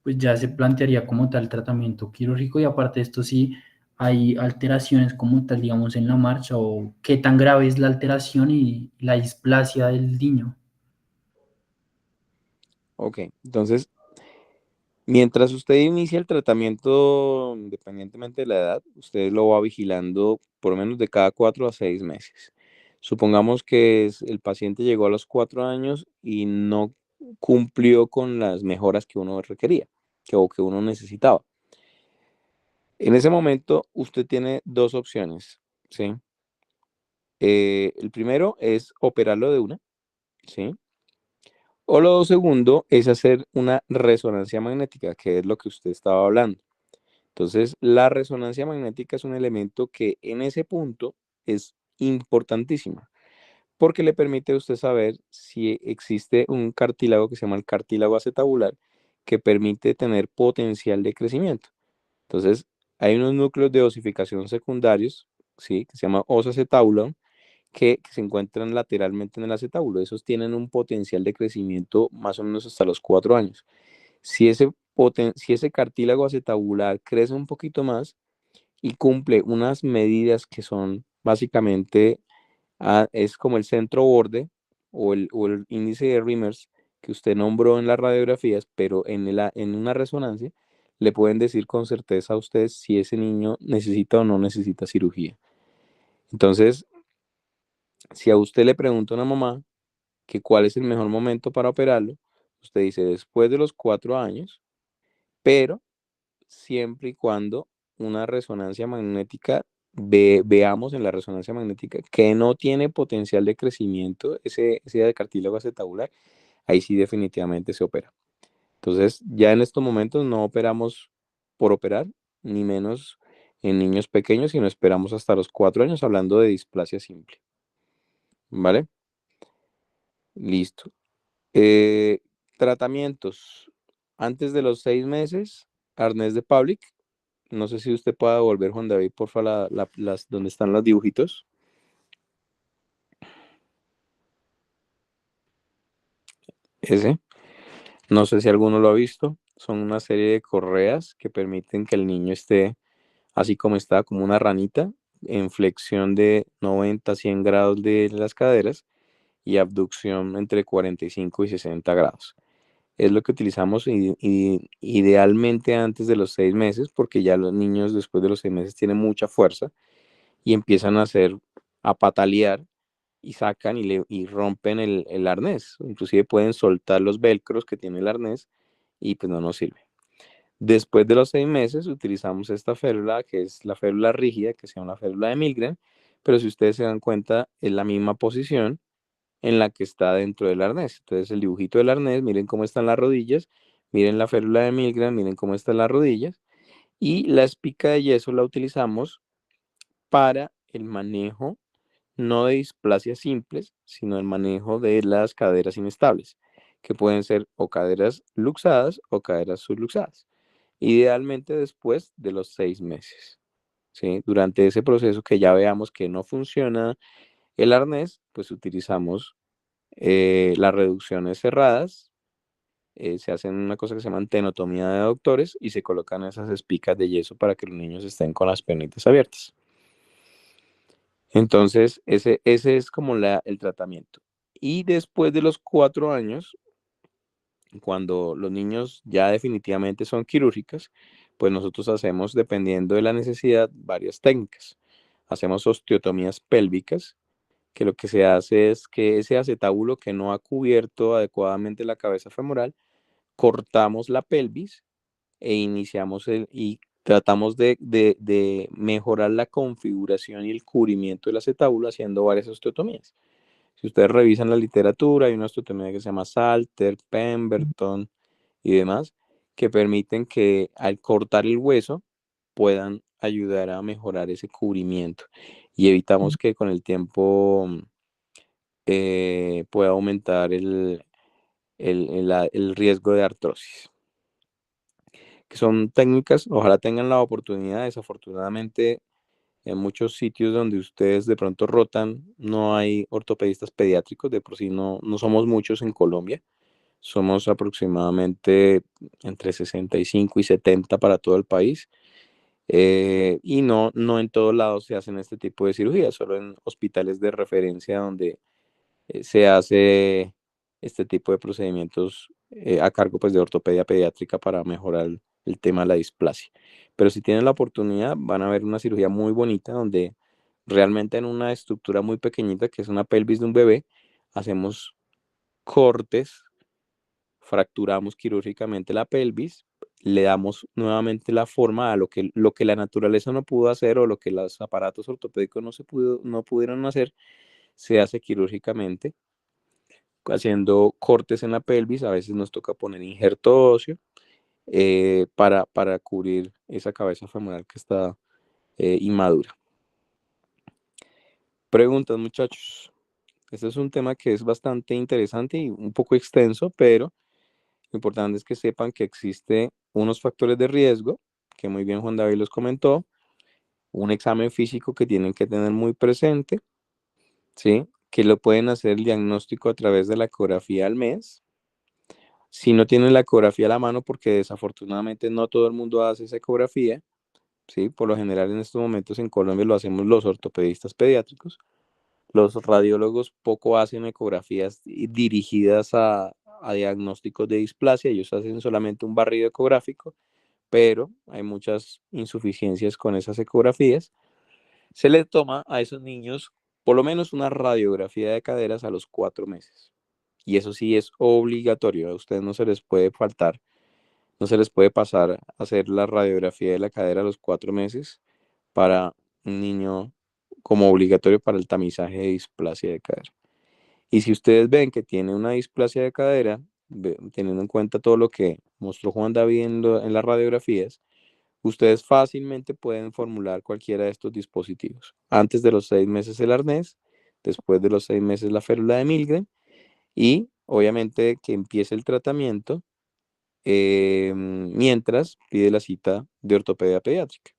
pues ya se plantearía como tal tratamiento quirúrgico y aparte de esto, si hay alteraciones como tal, digamos, en la marcha o qué tan grave es la alteración y la displasia del niño. Ok, entonces, mientras usted inicia el tratamiento, independientemente de la edad, usted lo va vigilando por lo menos de cada 4 a 6 meses. Supongamos que el paciente llegó a los 4 años y no cumplió con las mejoras que uno requería, o que uno necesitaba. En ese momento, usted tiene dos opciones, ¿sí? El primero es operarlo de una, ¿sí? O lo segundo es hacer una resonancia magnética, que es lo que usted estaba hablando. Entonces, la resonancia magnética es un elemento que en ese punto es importantísima, porque le permite a usted saber si existe un cartílago que se llama el cartílago acetabular, que permite tener potencial de crecimiento. Entonces, hay unos núcleos de osificación secundarios, ¿sí? Que se llama osacetabulum, que se encuentran lateralmente en el acetábulo. Esos tienen un potencial de crecimiento más o menos hasta los 4 años. Si ese cartílago acetabular crece un poquito más y cumple unas medidas que son básicamente, es como el centro borde o el índice de Riemers que usted nombró en las radiografías, pero en una resonancia le pueden decir con certeza a usted si ese niño necesita o no necesita cirugía. Entonces, si a usted le pregunta a una mamá que cuál es el mejor momento para operarlo, usted dice después de los 4 años, pero siempre y cuando una resonancia magnética, veamos en la resonancia magnética que no tiene potencial de crecimiento, ese cartílago acetabular, ahí sí definitivamente se opera. Entonces, ya en estos momentos no operamos por operar, ni menos en niños pequeños, sino esperamos hasta los 4 años hablando de displasia simple. ¿Vale? Listo. Eh, Tratamientos. Antes de los 6 meses, arnés de Public. No sé si usted pueda volver, Juan David, porfa, donde están los dibujitos. Ese. No sé si alguno lo ha visto. Son una serie de correas que permiten que el niño esté así como está, como una ranita, en flexión de 90 a 100 grados de las caderas y abducción entre 45 y 60 grados. Es lo que utilizamos idealmente antes de los 6 meses, porque ya los niños después de los 6 meses tienen mucha fuerza y empiezan a patalear y sacan y rompen el arnés. Inclusive pueden soltar los velcros que tiene el arnés y pues no nos sirve. Después de los 6 meses utilizamos esta férula que es la férula rígida, que se llama la férula de Milgren, pero si ustedes se dan cuenta es la misma posición en la que está dentro del arnés. Entonces el dibujito del arnés, miren cómo están las rodillas, miren la férula de Milgram, miren cómo están las rodillas. Y la espica de yeso la utilizamos para el manejo no de displasias simples, sino el manejo de las caderas inestables, que pueden ser o caderas luxadas o caderas subluxadas. Idealmente después de los 6 meses. ¿Sí? Durante ese proceso que ya veamos que no funciona el arnés, pues utilizamos las reducciones cerradas, se hacen una cosa que se llama tenotomía de doctores y se colocan esas espicas de yeso para que los niños estén con las piernitas abiertas. Entonces, ese es como el tratamiento. Y después de los 4 años, cuando los niños ya definitivamente son quirúrgicas, pues nosotros hacemos, dependiendo de la necesidad, varias técnicas. Hacemos osteotomías pélvicas, que lo que se hace es que ese acetábulo que no ha cubierto adecuadamente la cabeza femoral, cortamos la pelvis e iniciamos y tratamos de mejorar la configuración y el cubrimiento del acetábulo haciendo varias osteotomías. Si ustedes revisan la literatura, hay una osteotomía que se llama Salter, Pemberton y demás, que permiten que al cortar el hueso puedan ayudar a mejorar ese cubrimiento y evitamos que con el tiempo pueda aumentar el riesgo de artrosis. Que son técnicas, ojalá tengan la oportunidad. Desafortunadamente, en muchos sitios donde ustedes de pronto rotan, no hay ortopedistas pediátricos, de por sí no somos muchos en Colombia. Somos aproximadamente entre 65 y 70 para todo el país. Y no en todos lados se hacen este tipo de cirugías, solo en hospitales de referencia donde se hace este tipo de procedimientos a cargo pues de ortopedia pediátrica para mejorar el tema de la displasia. Pero si tienen la oportunidad, van a ver una cirugía muy bonita donde realmente en una estructura muy pequeñita, que es una pelvis de un bebé, hacemos cortes, fracturamos quirúrgicamente la pelvis, le damos nuevamente la forma a lo que la naturaleza no pudo hacer o lo que los aparatos ortopédicos no pudieron hacer, se hace quirúrgicamente, haciendo cortes en la pelvis. A veces nos toca poner injerto óseo para cubrir esa cabeza femoral que está inmadura. Preguntas, muchachos. Este es un tema que es bastante interesante y un poco extenso, pero lo importante es que sepan que existen unos factores de riesgo, que muy bien Juan David los comentó, un examen físico que tienen que tener muy presente, ¿sí? Que lo pueden hacer el diagnóstico a través de la ecografía al mes. Si no tienen la ecografía a la mano, porque desafortunadamente no todo el mundo hace esa ecografía, ¿sí? Por lo general en estos momentos en Colombia lo hacemos los ortopedistas pediátricos. Los radiólogos poco hacen ecografías dirigidas a diagnósticos de displasia, ellos hacen solamente un barrido ecográfico, pero hay muchas insuficiencias con esas ecografías. Se le toma a esos niños por lo menos una radiografía de caderas a los 4 meses. Y eso sí es obligatorio, a ustedes no se les puede faltar, no se les puede pasar a hacer la radiografía de la cadera a los 4 meses para un niño como obligatorio para el tamizaje de displasia de cadera. Y si ustedes ven que tiene una displasia de cadera, teniendo en cuenta todo lo que mostró Juan David en las radiografías, ustedes fácilmente pueden formular cualquiera de estos dispositivos. Antes de los 6 meses el arnés, después de los 6 meses la férula de Milgren y obviamente que empiece el tratamiento mientras pide la cita de ortopedia pediátrica,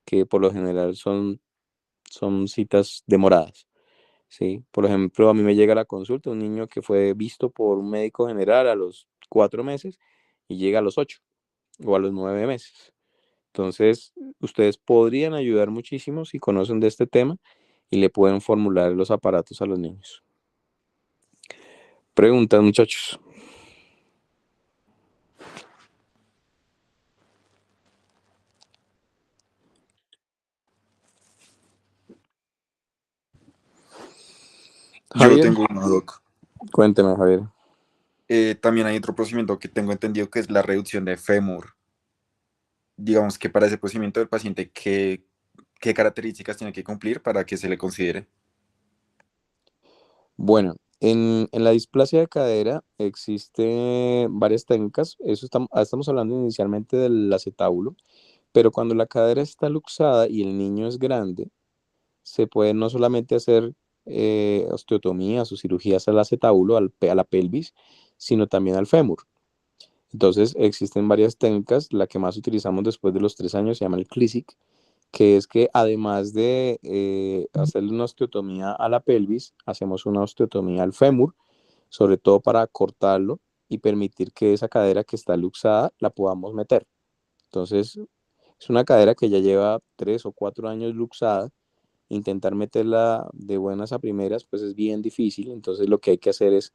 que por lo general son citas demoradas. ¿Sí? Por ejemplo, a mí me llega la consulta un niño que fue visto por un médico general a los 4 meses y llega a los 8 o a los 9 meses. Entonces, ustedes podrían ayudar muchísimo si conocen de este tema y le pueden formular los aparatos a los niños. Preguntas, muchachos. Yo Javier, tengo una, Doc. cuénteme, Javier. También hay otro procedimiento que tengo entendido que es la reducción de fémur. Digamos que para ese procedimiento del paciente, ¿qué características tiene que cumplir para que se le considere? Bueno, en la displasia de cadera existen varias técnicas. Eso estamos hablando inicialmente del acetábulo, pero cuando la cadera está luxada y el niño es grande, se puede no solamente hacer osteotomías o cirugías al acetábulo, a la pelvis, sino también al fémur. Entonces existen varias técnicas. La que más utilizamos después de los 3 años se llama el CLISIC, que es que además de hacerle una osteotomía a la pelvis, hacemos una osteotomía al fémur, sobre todo para cortarlo y permitir que esa cadera que está luxada la podamos meter. Entonces, es una cadera que ya lleva 3 o 4 años luxada. Intentar meterla de buenas a primeras, pues es bien difícil. Entonces, lo que hay que hacer es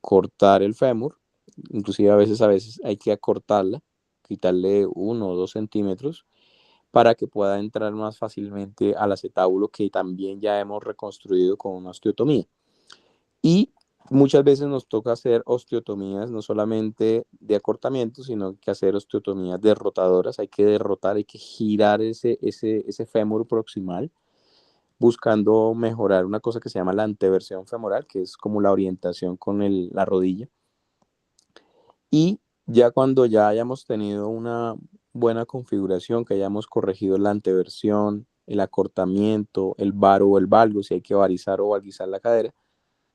cortar el fémur, inclusive a veces hay que acortarla, quitarle 1 o 2 centímetros para que pueda entrar más fácilmente al acetábulo que también ya hemos reconstruido con una osteotomía. Y muchas veces nos toca hacer osteotomías no solamente de acortamiento, sino que hacer osteotomías derrotadoras. Hay que derrotar, hay que girar ese fémur proximal, buscando mejorar una cosa que se llama la anteversión femoral, que es como la orientación con la rodilla. Y ya cuando ya hayamos tenido una buena configuración, que hayamos corregido la anteversión, el acortamiento, el varo o el valgo, si hay que varizar o valguizar la cadera,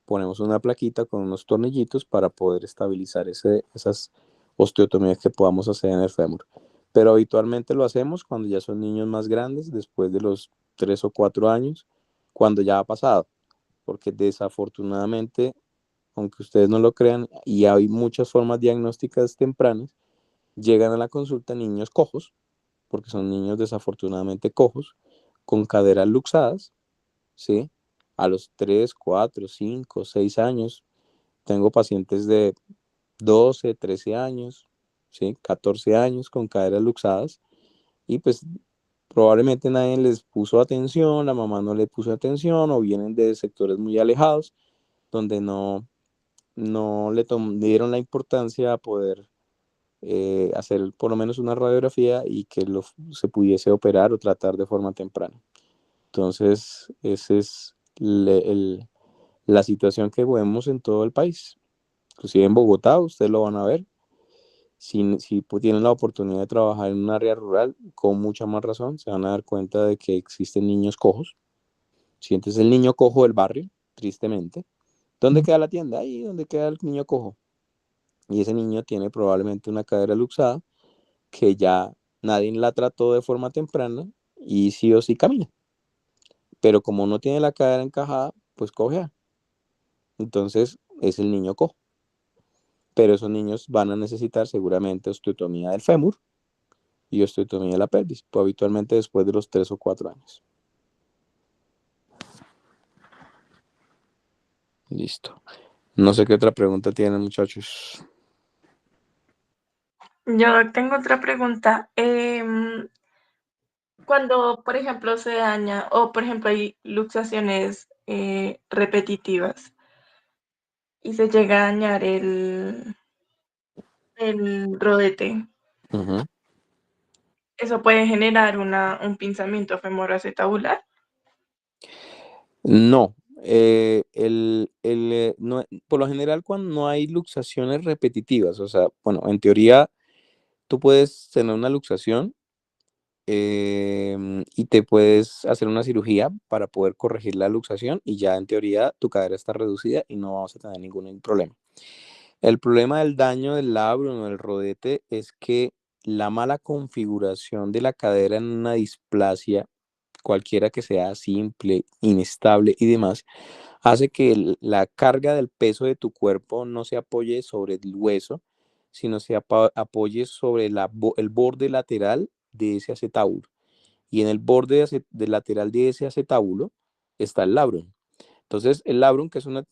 ponemos una plaquita con unos tornillitos para poder estabilizar esas osteotomías que podamos hacer en el fémur. Pero habitualmente lo hacemos cuando ya son niños más grandes, después de los 3 o 4 años, cuando ya ha pasado, porque desafortunadamente, aunque ustedes no lo crean, y hay muchas formas diagnósticas tempranas, llegan a la consulta niños cojos, porque son niños desafortunadamente cojos, con caderas luxadas, ¿sí? A los 3, 4, 5, 6 años. Tengo pacientes de 12, 13 años, ¿sí? 14 años con caderas luxadas y pues probablemente nadie les puso atención, la mamá no le puso atención o vienen de sectores muy alejados donde no le dieron la importancia a poder hacer por lo menos una radiografía y que se pudiese operar o tratar de forma temprana. Entonces, esa es la situación que vemos en todo el país. Inclusive en Bogotá, ustedes lo van a ver. Si tienen la oportunidad de trabajar en un área rural, con mucha más razón, se van a dar cuenta de que existen niños cojos. Si entonces el niño cojo del barrio, tristemente, ¿dónde queda la tienda? Ahí donde queda el niño cojo. Y ese niño tiene probablemente una cadera luxada que ya nadie la trató de forma temprana y sí o sí camina. Pero como no tiene la cadera encajada, pues cojea. Entonces es el niño cojo. Pero esos niños van a necesitar seguramente osteotomía del fémur y osteotomía de la pelvis, pues habitualmente después de los 3 o 4 años. Listo. No sé qué otra pregunta tienen, muchachos. Yo tengo otra pregunta. Cuando, por ejemplo, se daña o, por ejemplo, hay luxaciones repetitivas y se llega a dañar el rodete, Uh-huh. ¿eso puede generar un pinzamiento femoroacetabular? No. No, por lo general, cuando no hay luxaciones repetitivas, o sea, bueno, en teoría, tú puedes tener una luxación y te puedes hacer una cirugía para poder corregir la luxación y ya en teoría tu cadera está reducida y no vamos a tener ningún problema. El problema del daño del labrum o del rodete es que la mala configuración de la cadera en una displasia, cualquiera que sea simple, inestable y demás, hace que la carga del peso de tu cuerpo no se apoye sobre el hueso, sino se apoye sobre el borde lateral de ese acetábulo. Y en el borde lateral de ese acetábulo está el labrum. Entonces, el labrum, que es una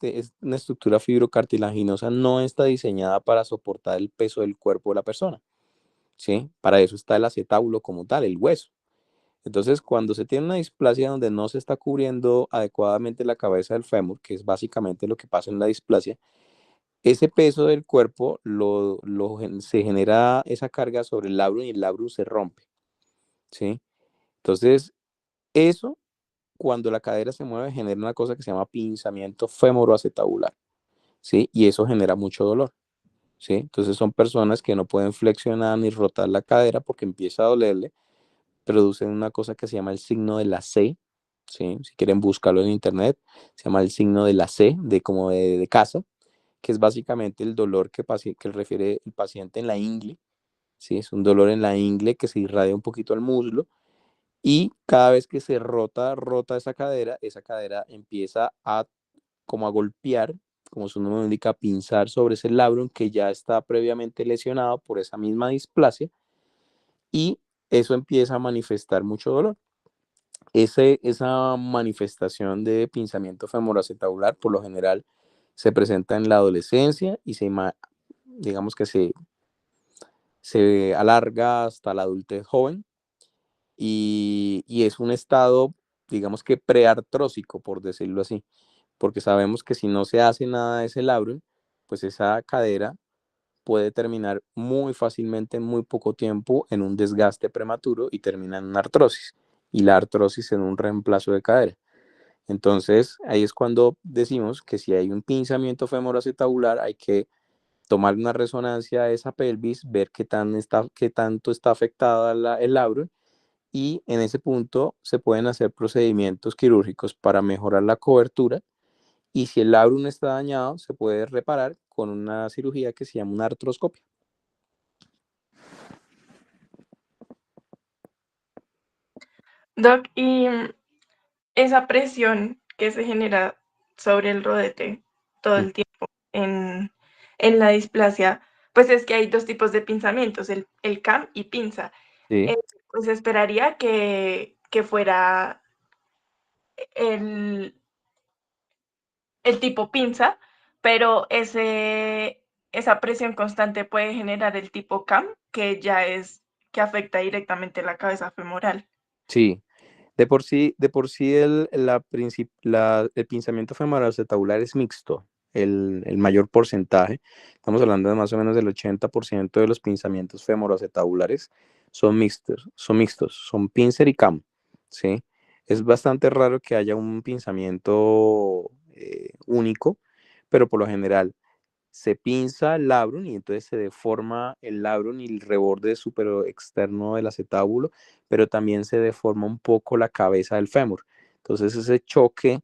estructura fibrocartilaginosa, no está diseñada para soportar el peso del cuerpo de la persona, ¿sí? Para eso está el acetábulo como tal, el hueso. Entonces, cuando se tiene una displasia donde no se está cubriendo adecuadamente la cabeza del fémur, que es básicamente lo que pasa en la displasia, ese peso del cuerpo se genera esa carga sobre el labrum y el labrum se rompe, ¿sí? Entonces, eso, cuando la cadera se mueve, genera una cosa que se llama pinzamiento femoroacetabular, ¿sí? Y eso genera mucho dolor, ¿sí? Entonces son personas que no pueden flexionar ni rotar la cadera porque empieza a dolerle, producen una cosa que se llama el signo de la C, ¿sí? Si quieren buscarlo en internet, se llama el signo de la C, como de casa, que es básicamente el dolor que refiere el paciente en la ingle, ¿sí? Es un dolor en la ingle que se irradia un poquito al muslo y cada vez que se rota esa cadera empieza como a golpear, como su nombre indica, pinzar sobre ese labrum que ya está previamente lesionado por esa misma displasia y eso empieza a manifestar mucho dolor. Esa manifestación de pinzamiento femoroacetabular por lo general se presenta en la adolescencia y digamos que se alarga hasta la adultez joven y es un estado, digamos que preartrósico, por decirlo así, porque sabemos que si no se hace nada de ese labrum, pues esa cadera puede terminar muy fácilmente en muy poco tiempo en un desgaste prematuro y termina en una artrosis, y la artrosis en un reemplazo de cadera. Entonces, ahí es cuando decimos que si hay un pinzamiento femoroacetabular, hay que tomar una resonancia de esa pelvis, ver qué tanto está afectada el labrum y en ese punto se pueden hacer procedimientos quirúrgicos para mejorar la cobertura Y si el labrum está dañado, se puede reparar con una cirugía que se llama una artroscopia. Doc, y esa presión que se genera sobre el rodete todo el tiempo en la displasia, pues es que hay dos tipos de pinzamientos, el CAM y pinza. Sí. Pues esperaría que fuera el tipo pinza, pero esa presión constante puede generar el tipo CAM, que ya es que afecta directamente la cabeza femoral. Sí, de por sí el pinzamiento femoroacetabular es mixto, el mayor porcentaje. Estamos hablando de más o menos del 80% de los pinzamientos femoroacetabulares son mixtos, son pincer y cam, ¿sí? Es bastante raro que haya un pinzamiento único, pero por lo general se pinza el labrum y entonces se deforma el labrum y el reborde superior externo del acetábulo, pero también se deforma un poco la cabeza del fémur. Entonces ese choque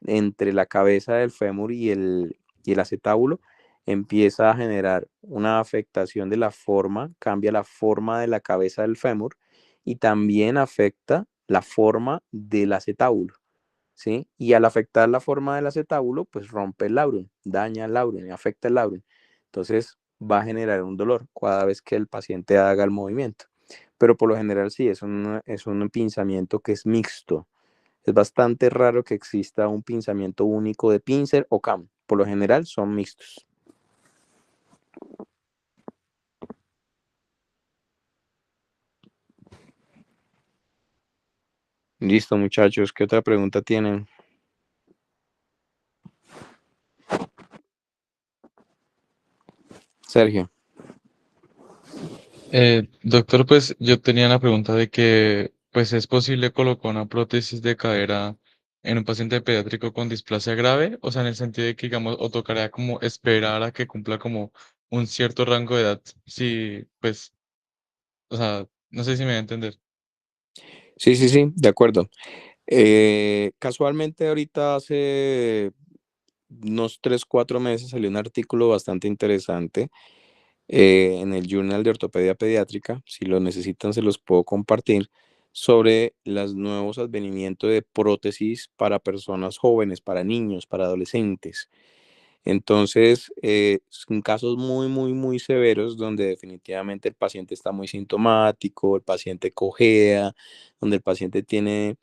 entre la cabeza del fémur y el acetábulo empieza a generar una afectación de la forma, cambia la forma de la cabeza del fémur y también afecta la forma del acetábulo. ¿Sí? Y al afectar la forma del acetábulo, pues rompe el labrum, daña el labrum y afecta el labrum. Entonces va a generar un dolor cada vez que el paciente haga el movimiento. Pero por lo general sí, es un pinzamiento que es mixto. Es bastante raro que exista un pinzamiento único de pincer o cam. Por lo general son mixtos. Listo, muchachos. ¿Qué otra pregunta tienen? Sergio. Doctor, pues yo tenía una pregunta de que, pues, ¿es posible colocar una prótesis de cadera en un paciente pediátrico con displasia grave? O sea, en el sentido de que, digamos, o tocaría como esperar a que cumpla como un cierto rango de edad. Sí, pues, o sea, no sé si me voy a entender. Sí, de acuerdo. Casualmente ahorita hace unos 3, 4 meses salió un artículo bastante interesante en el Journal de Ortopedia Pediátrica. Si lo necesitan, se los puedo compartir sobre los nuevos advenimientos de prótesis para personas jóvenes, para niños, para adolescentes. Entonces, son casos muy severos donde definitivamente el paciente está muy sintomático, el paciente cojea, donde el paciente tiene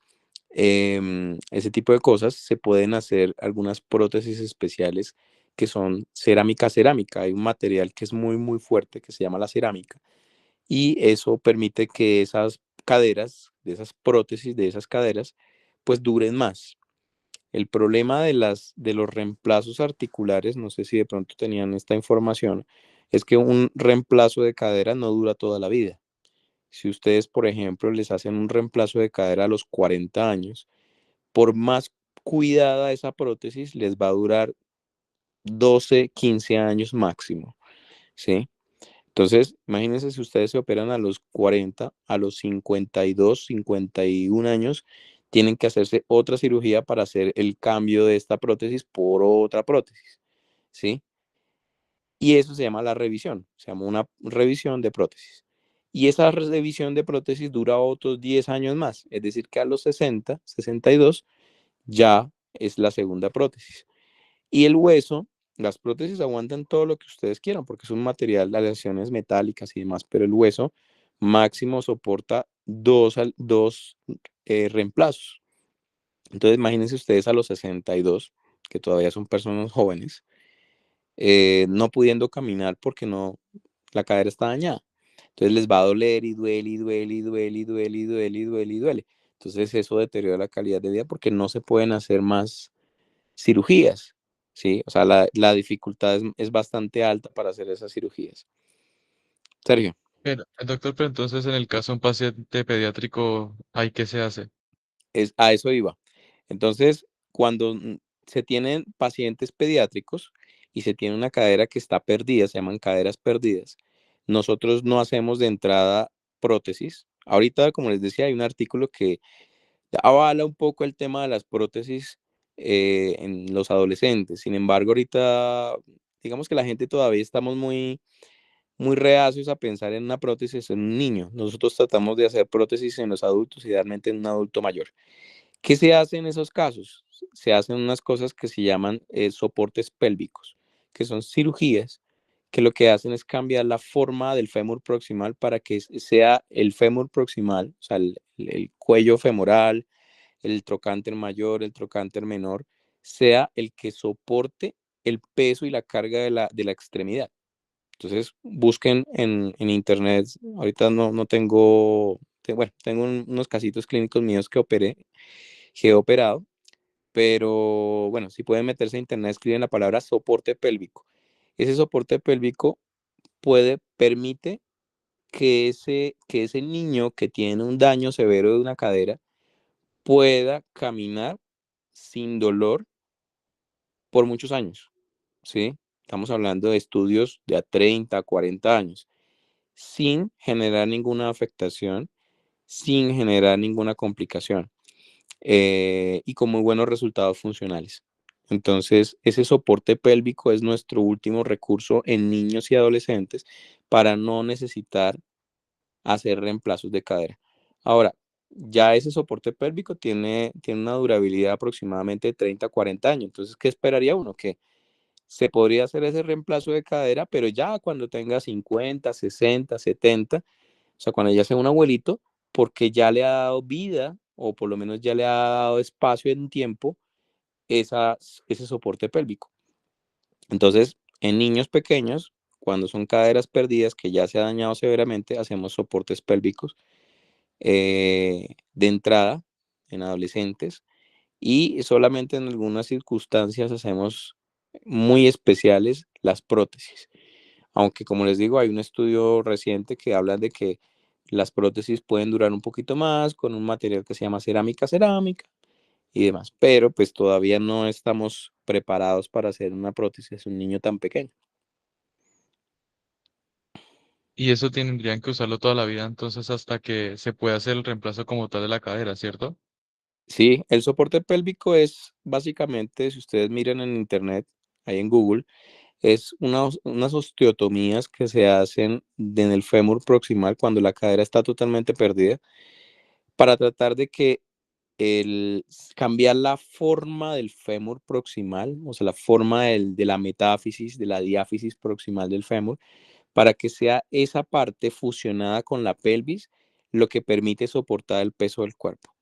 ese tipo de cosas, se pueden hacer algunas prótesis especiales que son cerámica. Hay un material que es muy fuerte que se llama la cerámica y eso permite que esas caderas, de esas prótesis, de esas caderas, pues duren más. El problema de los reemplazos articulares, no sé si de pronto tenían esta información, es que un reemplazo de cadera no dura toda la vida. Si ustedes, por ejemplo, les hacen un reemplazo de cadera a los 40 años, por más cuidada esa prótesis, les va a durar 12, 15 años máximo, ¿sí? Entonces, imagínense si ustedes se operan a los 40, a los 52, 51 años, tienen que hacerse otra cirugía para hacer el cambio de esta prótesis por otra prótesis, ¿sí? Y eso se llama la revisión, se llama una revisión de prótesis. Y esa revisión de prótesis dura otros 10 años más, es decir, que a los 60, 62, ya es la segunda prótesis. Y el hueso, las prótesis aguantan todo lo que ustedes quieran porque es un material de aleaciones metálicas y demás, pero el hueso máximo soporta dos reemplazos. Entonces imagínense ustedes a los 62, que todavía son personas jóvenes, no pudiendo caminar porque no, la cadera está dañada. Entonces les va a doler y duele y duele y duele y duele y duele y duele y duele. Entonces eso deteriora la calidad de vida porque no se pueden hacer más cirugías, ¿sí? O sea, la dificultad es bastante alta para hacer esas cirugías. Sergio, Pero, doctor, pero entonces en el caso de un paciente pediátrico, ¿hay qué se hace? a eso iba. Entonces, cuando se tienen pacientes pediátricos y se tiene una cadera que está perdida, se llaman caderas perdidas, nosotros no hacemos de entrada prótesis. Ahorita, como les decía, hay un artículo que avala un poco el tema de las prótesis en los adolescentes. Sin embargo, ahorita, digamos que la gente todavía estamos muy reacios a pensar en una prótesis en un niño. Nosotros tratamos de hacer prótesis en los adultos, idealmente en un adulto mayor. ¿Qué se hace en esos casos? Se hacen unas cosas que se llaman soportes pélvicos, que son cirugías que lo que hacen es cambiar la forma del fémur proximal para que sea el fémur proximal, o sea, el cuello femoral, el trocánter mayor, el trocánter menor, sea el que soporte el peso y la carga de la extremidad. Entonces, busquen en internet. Ahorita no tengo, bueno, tengo unos casitos clínicos míos que he operado, pero bueno, si pueden meterse a internet, escriben la palabra soporte pélvico. Ese soporte pélvico permite que ese niño que tiene un daño severo de una cadera pueda caminar sin dolor por muchos años, ¿sí? Estamos hablando de estudios de a 30, 40 años, sin generar ninguna afectación, sin generar ninguna complicación, y con muy buenos resultados funcionales. Entonces, ese soporte pélvico es nuestro último recurso en niños y adolescentes para no necesitar hacer reemplazos de cadera. Ahora, ya ese soporte pélvico tiene una durabilidad aproximadamente de 30 a 40 años. Entonces, ¿qué esperaría uno? Que se podría hacer ese reemplazo de cadera, pero ya cuando tenga 50, 60, 70, o sea, cuando ya sea un abuelito, porque ya le ha dado vida o por lo menos ya le ha dado espacio en tiempo ese soporte pélvico. Entonces, en niños pequeños, cuando son caderas perdidas que ya se ha dañado severamente, hacemos soportes pélvicos de entrada en adolescentes, y solamente en algunas circunstancias hacemos muy especiales las prótesis. Aunque, como les digo, hay un estudio reciente que habla de que las prótesis pueden durar un poquito más con un material que se llama cerámica y demás, pero pues todavía no estamos preparados para hacer una prótesis a un niño tan pequeño. Y eso tendrían que usarlo toda la vida, entonces hasta que se pueda hacer el reemplazo como tal de la cadera, ¿cierto? Sí, el soporte pélvico es básicamente, si ustedes miran en internet, ahí en Google, es unas osteotomías que se hacen en el fémur proximal cuando la cadera está totalmente perdida, para tratar de que cambiar la forma del fémur proximal, o sea, la forma de la metáfisis, de la diáfisis proximal del fémur, para que sea esa parte fusionada con la pelvis lo que permite soportar el peso del cuerpo.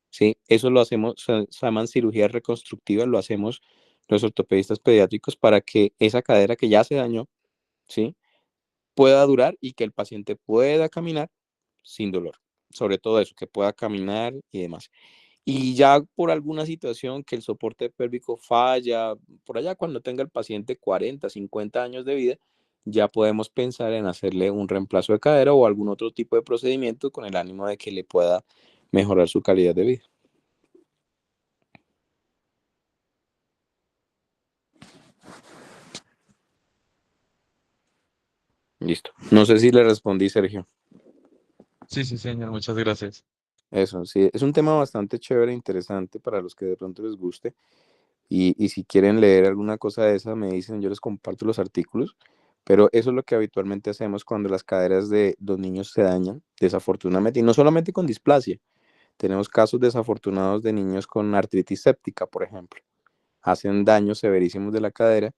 ¿Sí? Eso lo hacemos, se llaman cirugías reconstructivas, lo hacemos los ortopedistas pediátricos para que esa cadera que ya se dañó, ¿sí? pueda durar y que el paciente pueda caminar sin dolor. Sobre todo eso, que pueda caminar y demás. Y ya por alguna situación que el soporte pélvico falla, por allá cuando tenga el paciente 40, 50 años de vida, ya podemos pensar en hacerle un reemplazo de cadera o algún otro tipo de procedimiento con el ánimo de que le pueda mejorar su calidad de vida. Listo. No sé si le respondí, Sergio. Sí, sí, señor, muchas gracias. Eso, sí, es un tema bastante chévere e interesante para los que de pronto les guste. Y si quieren leer alguna cosa de esa, me dicen, yo les comparto los artículos. Pero eso es lo que habitualmente hacemos cuando las caderas de los niños se dañan, desafortunadamente, y no solamente con displasia. Tenemos casos desafortunados de niños con artritis séptica, por ejemplo. Hacen daños severísimos de la cadera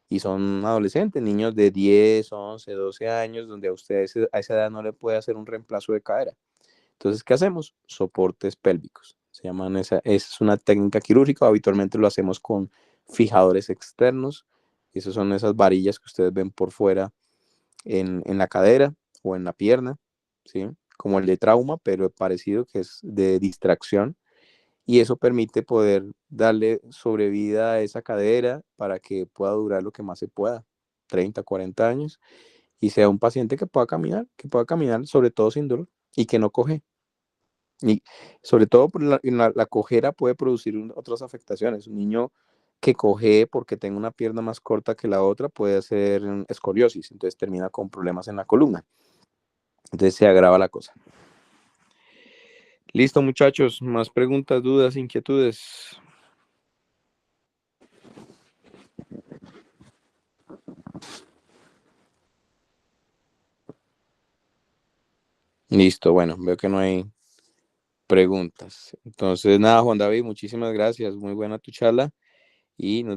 y son adolescentes, niños de 10, 11, 12 años, donde a ustedes a esa edad no le puede hacer un reemplazo de cadera. Entonces, ¿qué hacemos? Soportes pélvicos. Se llaman esa es una técnica quirúrgica. Habitualmente lo hacemos con fijadores externos. Esas son esas varillas que ustedes ven por fuera en la cadera o en la pierna, ¿sí? Como el de trauma, pero parecido, que es de distracción. Y eso permite poder darle sobrevida a esa cadera para que pueda durar lo que más se pueda, 30, 40 años, y sea un paciente que pueda caminar sobre todo sin dolor y que no coje. Y sobre todo por la cojera puede producir otras afectaciones. Un niño que coge porque tenga una pierna más corta que la otra puede hacer escoliosis, entonces termina con problemas en la columna. Entonces se agrava la cosa. Listo, muchachos. Más preguntas, dudas, inquietudes. Listo, bueno, veo que no hay preguntas. Entonces, nada, Juan David, muchísimas gracias. Muy buena tu charla y nos